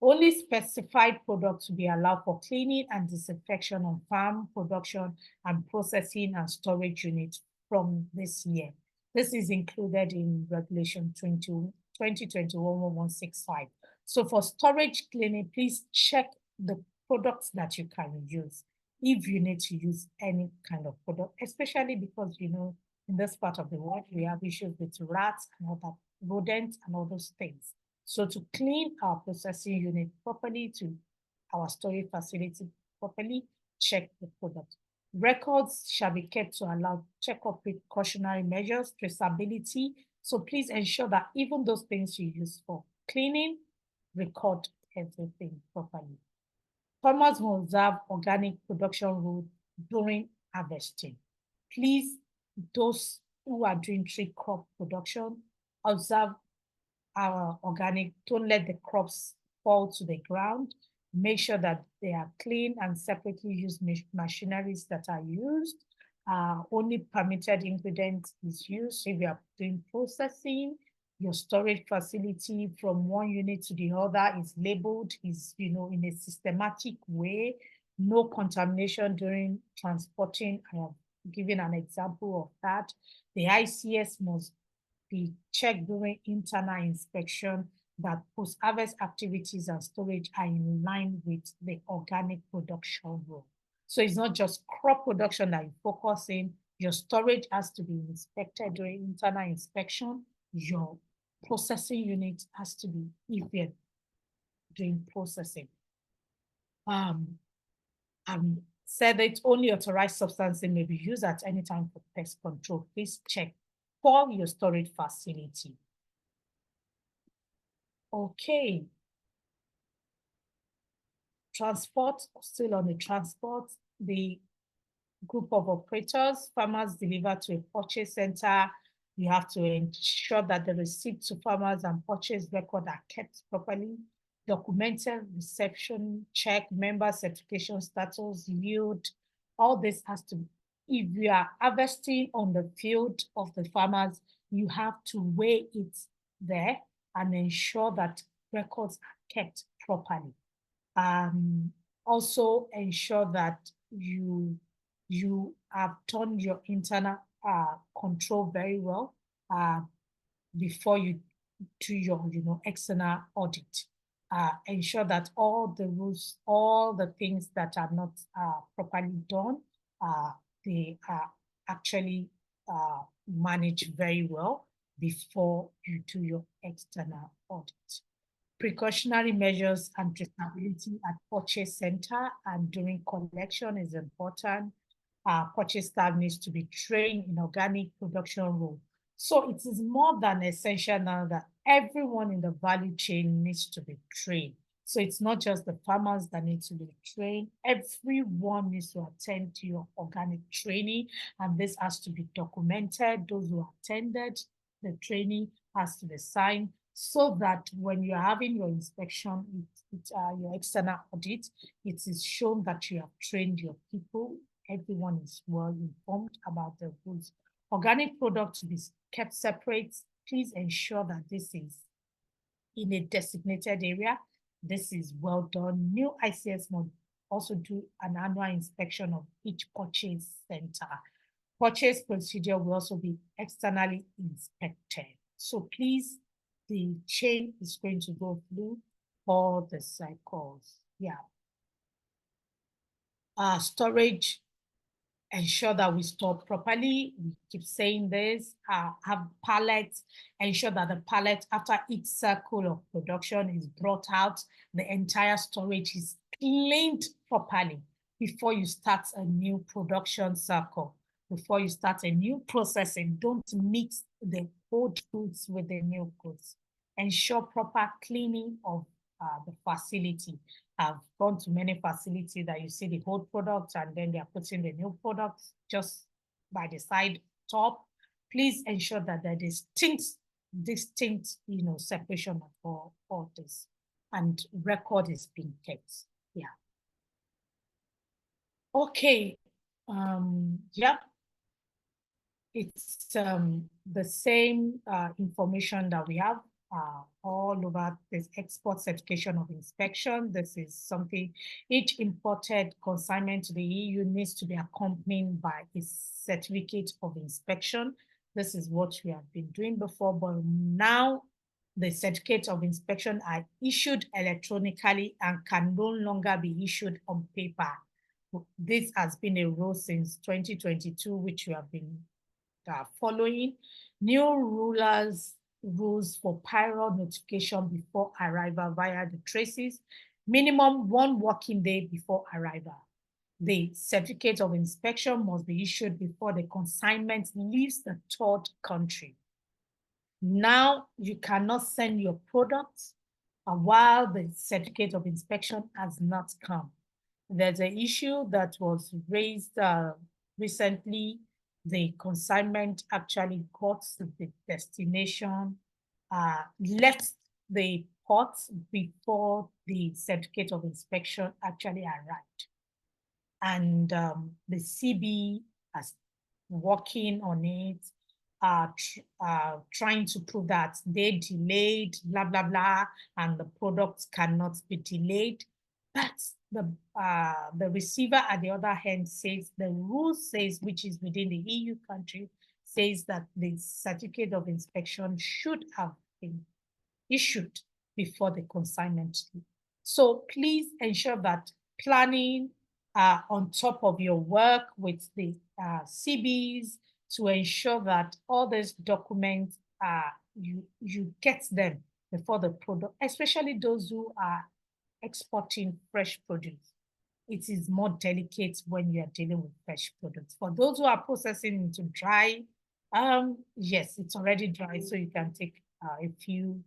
Speaker 3: Only specified products will be allowed for cleaning and disinfection on farm, production, and processing and storage units from this year. This is included in Regulation 2021-1165. So for storage cleaning, please check the products that you can use if you need to use any kind of product, especially because, in this part of the world, we have issues with rats and other rodents and all those things. So to clean our processing unit properly, to our storage facility properly, check the product. Records shall be kept to allow check-up precautionary measures, traceability. So please ensure that even those things you use for cleaning, record everything properly. Farmers will observe organic production rules during harvesting. Please, those who are doing tree crop production, observe our organic, don't let the crops fall to the ground. Make sure that they are clean and separately used machineries that are used. Only permitted ingredient is used. If you are doing processing, your storage facility from one unit to the other is labeled, is, in a systematic way, no contamination during transporting. I have given an example of that. The ICS must be checked during internal inspection, that post-harvest activities and storage are in line with the organic production rule. So it's not just crop production that you focus in. Your storage has to be inspected during internal inspection. Your processing unit has to be, if you're doing processing. Said that only authorized substances may be used at any time for pest control. Please check for your storage facility. Okay. Transport, still on the transport, the group of operators, farmers deliver to a purchase center. You have to ensure that the receipt to farmers and purchase record are kept properly. Documented reception, check, member certification status, yield. All this has to, if you are harvesting on the field of the farmers, you have to weigh it there and ensure that records are kept properly. Also ensure that you have done your internal control very well before you do your external audit. Ensure that all the rules, all the things that are not properly done, they are actually managed very well before you do your external audit. Precautionary measures and traceability at purchase center and during collection is important. Purchase staff needs to be trained in organic production rule. So it is more than essential now that everyone in the value chain needs to be trained. So it's not just the farmers that need to be trained. Everyone needs to attend to your organic training, and this has to be documented. Those who attended the training has to be signed, so that when you're having your inspection, your external audit, it is shown that you have trained your people. Everyone is well informed about the rules. Organic products to be kept separate. Please ensure that this is in a designated area. This is well done. New ICS must also do an annual inspection of each purchase center. Purchase procedure will also be externally inspected. So please, the chain is going to go through all the cycles. Yeah. Storage, ensure that we store properly. We keep saying this. Have pallets, ensure that the pallet after each cycle of production is brought out, the entire storage is cleaned properly before you start a new production cycle. Before you start a new processing, don't mix the old goods with the new goods. Ensure proper cleaning of the facility. I've gone to many facilities that you see the old products and then they're putting the new products just by the side top. Please ensure that there is distinct, separation of all this, and record is being kept. Yeah. Okay. Yeah. It's the same information that we have all over this export certification of inspection. This is something, each imported consignment to the EU needs to be accompanied by a certificate of inspection. This is what we have been doing before, but now the certificates of inspection are issued electronically and can no longer be issued on paper. This has been a rule since 2022, which we have been following. New rules for prior notification before arrival via the traces, minimum 1 working day before arrival. The certificate of inspection must be issued before the consignment leaves the third country. Now you cannot send your products while the certificate of inspection has not come. There's an issue that was raised recently. The consignment actually got to the destination, left the port before the certificate of inspection actually arrived. And the CB is working on it. trying to prove that they delayed, blah, blah, blah, and the product cannot be delayed. But the receiver at the other hand says the rule says, which is within the EU country, says that the certificate of inspection should have been issued before the consignment. So please ensure that planning on top of your work with the CBs to ensure that all these documents you get them before the product, especially those who are exporting fresh produce. It is more delicate when you are dealing with fresh products. For those who are processing into dry, yes, it's already dry, so you can take a few,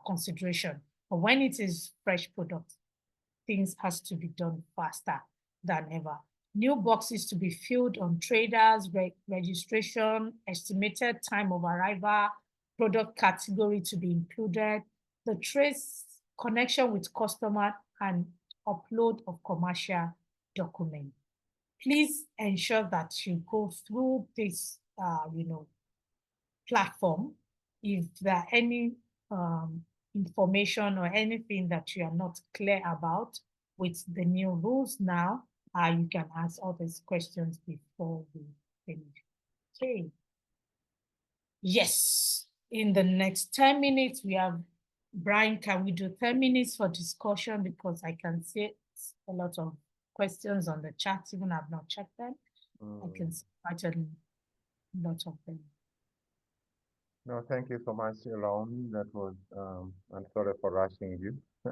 Speaker 3: consideration. But when it is fresh product, things has to be done faster than ever. New boxes to be filled on traders, registration, estimated time of arrival, product category to be included, the trace connection with customer, and upload of commercial document. Please ensure that you go through this, platform. If there are any information or anything that you are not clear about with the new rules now, you can ask all these questions before we finish. Okay. Yes, in the next 10 minutes, we have, Brian, can we do 10 minutes for discussion? Because I can see a lot of questions on the chat, even I've not checked them. I can see quite a lot of them.
Speaker 1: No, thank you so much, Elon. That was, I'm sorry for rushing you.
Speaker 3: Uh,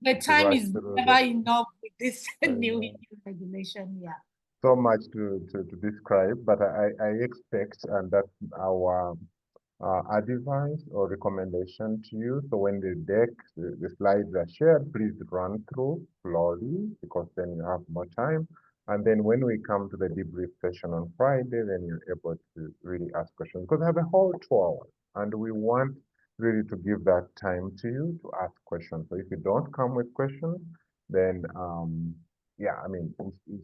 Speaker 3: the time is never enough with this new regulation. Yeah.
Speaker 1: So much to describe, but I expect, and that's our advice or recommendation to you. So when the deck, the slides are shared, please run through slowly, because then you have more time. And then when we come to the debrief session on Friday, then you're able to really ask questions, because I have a whole 2 hours and we want really to give that time to you to ask questions. So if you don't come with questions, then yeah, I mean,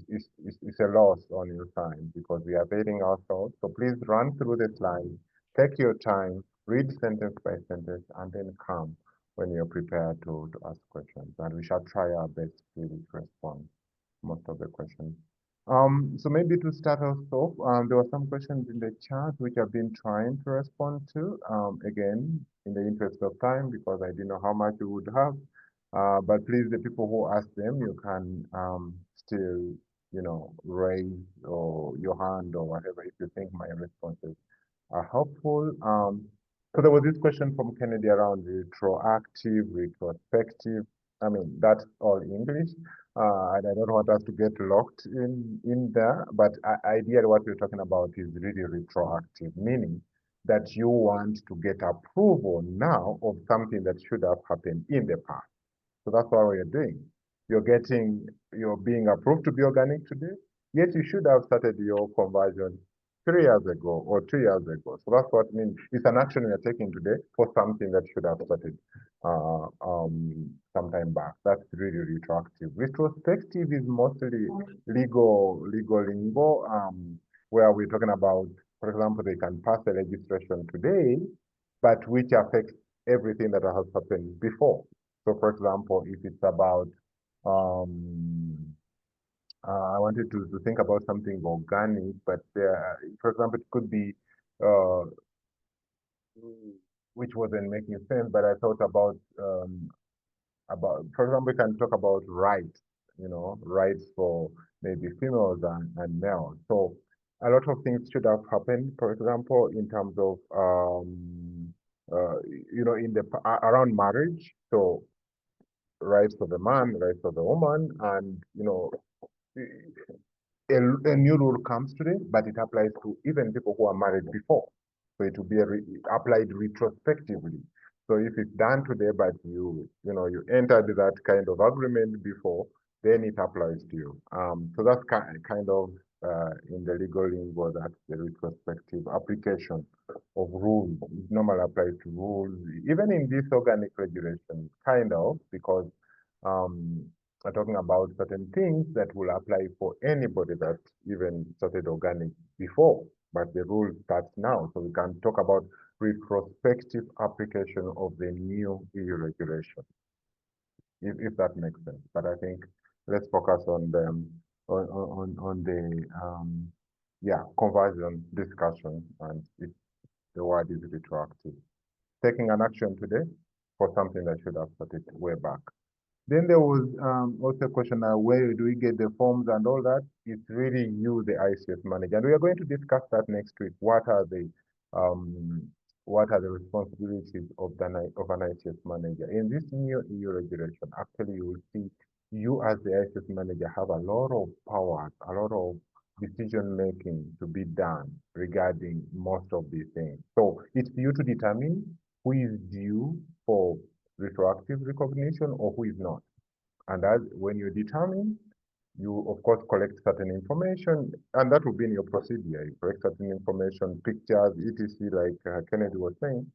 Speaker 1: it's a loss on your time, because we are vetting ourselves. So please run through the slides, take your time, read sentence by sentence, and then come when you're prepared to ask questions. And we shall try our best to respond most of the questions. So maybe to start us off, there were some questions in the chat which I've been trying to respond to. Again, in the interest of time, because I didn't know how much we would have. But please, the people who asked them, you can still, raise or your hand or whatever if you think my responses are helpful. So there was this question from Kennedy around retroactive, retrospective. I mean, that's all English. And I don't want us to get locked in there, but ideally what we're talking about is really retroactive, meaning that you want to get approval now of something that should have happened in the past. So that's what we're doing. You're being approved to be organic today, yet you should have started your conversion 3 years ago or 2 years ago. So that's what it means. It's an action we are taking today for something that should have started sometime back. That's really retroactive. Retrospective is mostly legal lingo, where we're talking about, for example, they can pass a legislation today, but which affects everything that has happened before. So, for example, if it's about, I wanted to think about something organic, but for example, it could be, which wasn't making sense, but I thought about, for example, we can talk about rights, rights for maybe females and males. So a lot of things should have happened, for example, in terms of, around marriage. So rights for the man, rights for the woman, and a new rule comes today, but it applies to even people who are married before. So it will be applied retrospectively. So if it's done today, but you entered that kind of agreement before, then it applies to you. So that's kind of in the legal lingo, that's the retrospective application of rules. It normally applies to rules, even in this organic regulation, kind of, because are talking about certain things that will apply for anybody that even started organic before, but the rule starts now. So we can talk about retrospective application of the new EU regulation, if that makes sense. But I think let's focus on the yeah, conversion discussion, and if the word is retroactive. Taking an action today for something that should have started way back. Then there was also a question, where do we get the forms and all that? It's really you, the ICS manager. And we are going to discuss that next week. What are the responsibilities of an ICS manager? In this new EU regulation, actually you will see you as the ICS manager have a lot of powers, a lot of decision making to be done regarding most of these things. So it's you to determine who is due for retroactive recognition or who is not. And as when you determine, you of course collect certain information, and that will be in your procedure. You collect certain information, pictures, etc., like Kennedy was saying.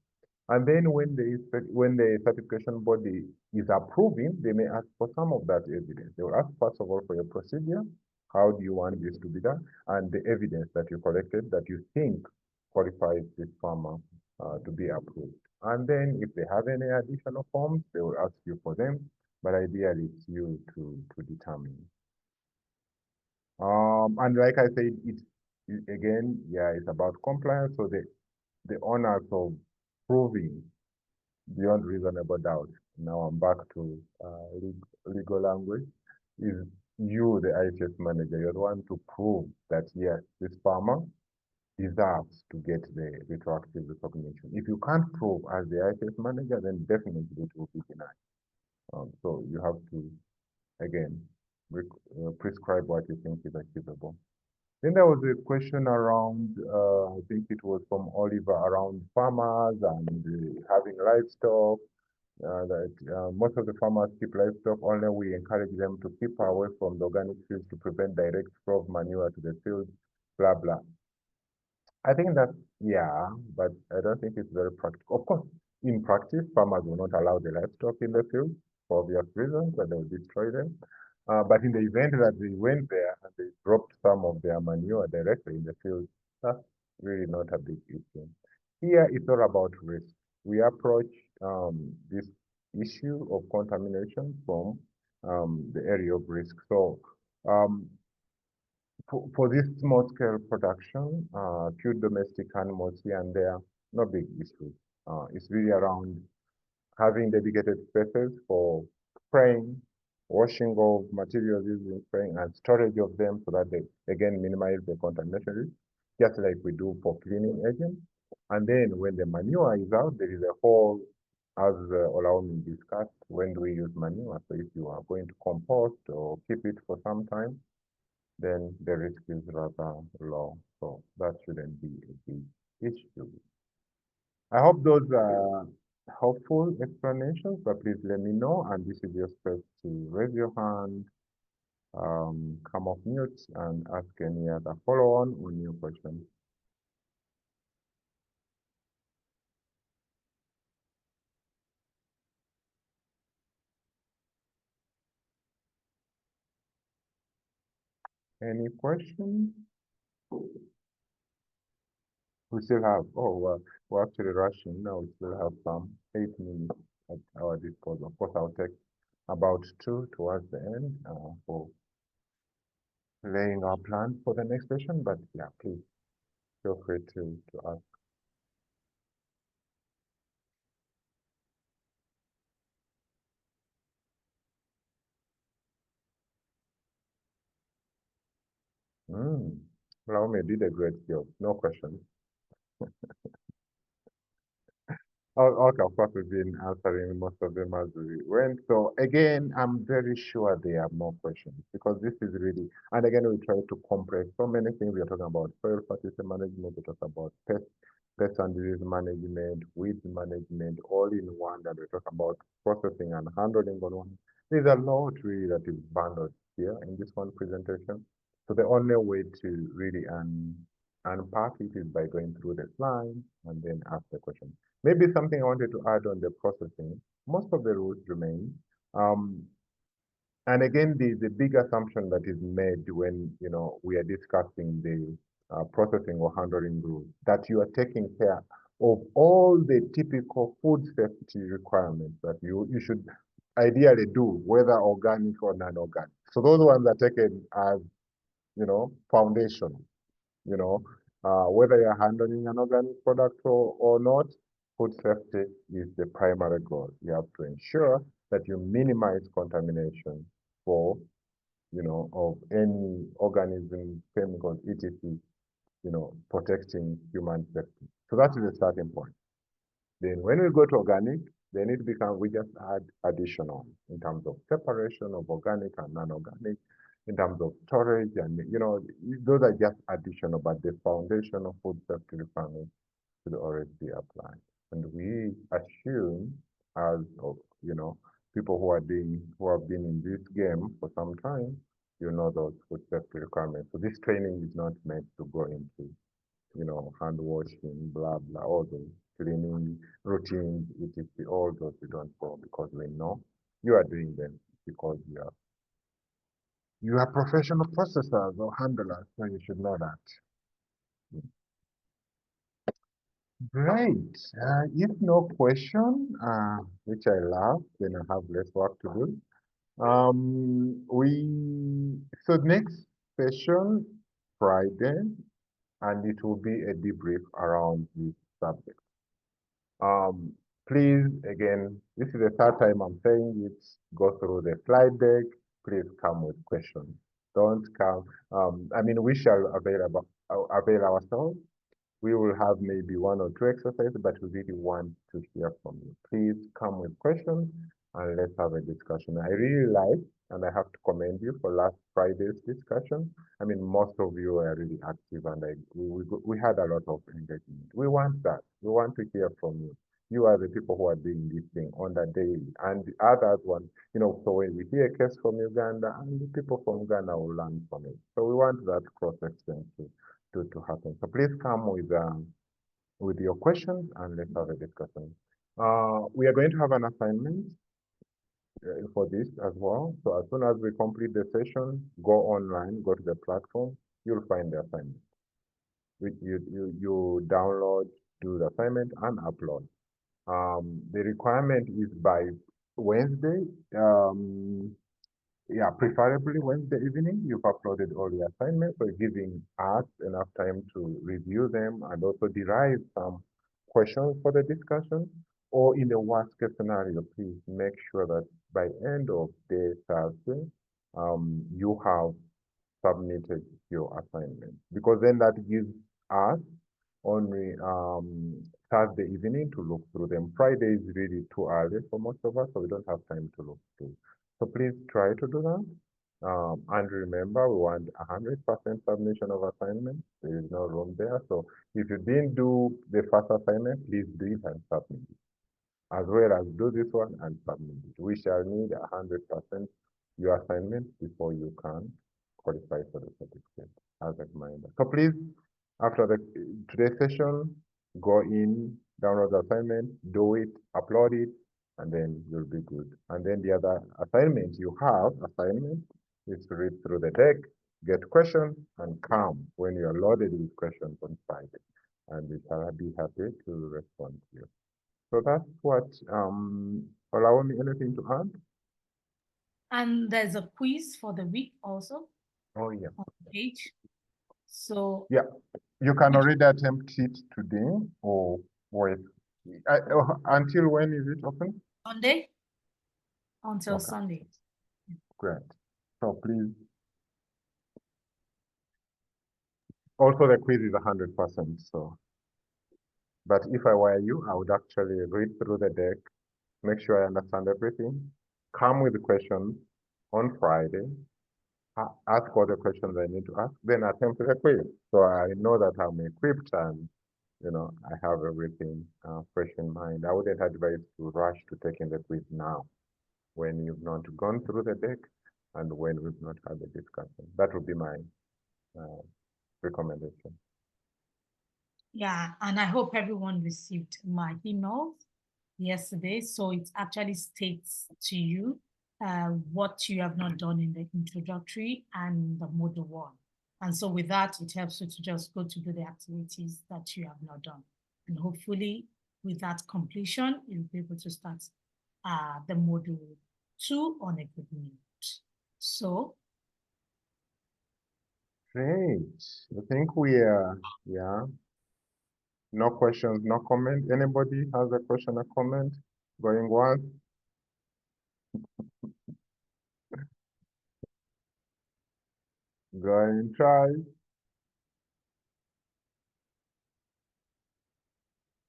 Speaker 1: And then when the certification body is approving, they may ask for some of that evidence. They will ask first of all for your procedure. How do you want this to be done? And the evidence that you collected that you think qualifies this farmer to be approved. And then if they have any additional forms, they will ask you for them. But ideally, it's you to determine. And like I said, again, yeah, it's about compliance. So the honors of proving beyond reasonable doubt. Now I'm back to legal language. Is you, the IHS manager, you're the one to prove that yes, this farmer deserves to get the retroactive recognition. If you can't prove as the IHS manager, then definitely it will be denied. So you have to, again, prescribe what you think is achievable. Then there was a question around, I think it was from Oliver, around farmers and having livestock. That most of the farmers keep livestock, only we encourage them to keep away from the organic fields to prevent direct flow of manure to the field, blah, blah. I think that, yeah, but I don't think it's very practical. Of course, in practice, farmers will not allow the livestock in the field for obvious reasons, that they will destroy them. But in the event that they went there and they dropped some of their manure directly in the field, that's really not a big issue. Here, it's all about risk. We approach this issue of contamination from the area of risk. So for this small scale production, few domestic animals here and there, no big issue. It's really around having dedicated spaces for spraying, washing of materials used in spraying, and storage of them so that they, again, minimize the contamination risk, just like we do for cleaning agents. And then when the manure is out, there is a whole, as Olaomi discussed, when do we use manure? So if you are going to compost or keep it for some time, then the risk is rather low. So that shouldn't be a big issue. I hope those are helpful explanations, but please let me know. And this is your space to raise your hand, come off mute, and ask any other follow-on your questions. Any questions? We still have, we're actually rushing now. We still have some 8 minutes at our disposal. Of course, I'll take about 2 towards the end for laying our plan for the next session. But yeah, please feel free to ask. Laome did a great job. No questions. Okay, of course, we've been answering most of them as we went. So again, I'm very sure there are more questions because this is really, and again, we try to compress so many things. We are talking about soil fertility management, we talk about pest and disease management, weed management, all in one, and we talk about processing and handling on one. There's a lot really that is bundled here in this one presentation. So the only way to really unpack it is by going through the slides and then ask the question. Maybe something I wanted to add on the processing. Most of the rules remain. And again, the big assumption that is made when we are discussing the processing or handling rules, that you are taking care of all the typical food safety requirements that you should ideally do, whether organic or non-organic. So those ones are taken as foundation. Whether you're handling an organic product or not, food safety is the primary goal. You have to ensure that you minimize contamination of any organism, chemicals, etc., protecting human safety. So that is the starting point. Then when we go to organic, then we just add additional in terms of separation of organic and non-organic, in terms of storage, and those are just additional, but the foundation of food safety requirements should already be applied. And we assume, as people who have been in this game for some time, those food safety requirements. So this training is not meant to go into hand washing, blah blah, all those cleaning routines, etc. All those we don't go, because we know you are doing them because you are professional processors or handlers, so you should know that. Great. If no question, which I love, then I have less work to do. So next session, Friday, and it will be a debrief around this subject. Please, again, this is the third time I'm saying it, go through the slide deck. Please come with questions. Don't come. We shall avail ourselves. We will have maybe 1 or 2 exercises, but we really want to hear from you. Please come with questions and let's have a discussion. I really like, and I have to commend you for last Friday's discussion. Most of you were really active, and we had a lot of engagement. We want that. We want to hear from you. You are the people who are doing this thing on the daily, and the others want, so when we hear a case from Uganda, and the people from Uganda will learn from it. So we want that cross-exchange to happen. So please come with your questions and let's have a discussion. We are going to have an assignment for this as well. So as soon as we complete the session, go online, go to the platform, you'll find the assignment. You download, do the assignment and upload. The requirement is by Wednesday. Preferably Wednesday evening, you've uploaded all the assignments, so giving us enough time to review them and also derive some questions for the discussion. Or in the worst case scenario, please make sure that by end of day Thursday, you have submitted your assignment, because then that gives us only Thursday evening to look through them. Friday is really too early for most of us, so we don't have time to look through. So please try to do that. And remember, we want 100% submission of assignments. There is no room there. So if you didn't do the first assignment, please do it and submit it, as well as do this one and submit it. We shall need 100% your assignment before you can qualify for the certificate, as a reminder. So please, after today's session, go in, download the assignment, do it, upload it, and then you'll be good. And then the other assignment is to read through the deck, get questions, and come when you are loaded with questions on Friday. And we shall be happy to respond to you. So that's what, allow me anything to add?
Speaker 3: And there's a quiz for the week also
Speaker 1: Oh, yeah.
Speaker 3: on the page. So
Speaker 1: yeah, you can already attempt it today or wait. Until when is it open?
Speaker 3: Sunday until
Speaker 1: Okay.
Speaker 3: Sunday.
Speaker 1: Great. So please. Also, the quiz is 100%. So, but if I were you, I would actually read through the deck, make sure I understand everything, come with the questions on Friday, ask all the questions I need to ask, then attempt the quiz. So I know that I'm equipped and I have everything fresh in mind. I wouldn't advise to rush to taking the quiz now when you've not gone through the deck and when we've not had the discussion. That would be my recommendation.
Speaker 3: Yeah, and I hope everyone received my emails yesterday. So it actually states to you what you have not done in the introductory and the module 1. And so with that, it helps you to just go to do the activities that you have not done. And hopefully with that completion, you'll be able to start the module 2 on a good note. So
Speaker 1: Great. I think we are, yeah. No questions, no comment. Anybody has a question or comment? Going once? Going twice?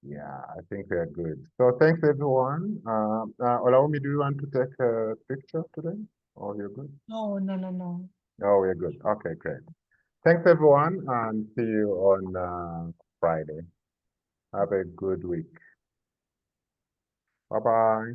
Speaker 1: Yeah, I think we are good. So thanks everyone. Olawumi, do you want to take a picture today? Or you're good?
Speaker 3: no.
Speaker 1: Oh, we're good. Okay, great. Thanks everyone, and see you on Friday. Have a good week. Bye-bye.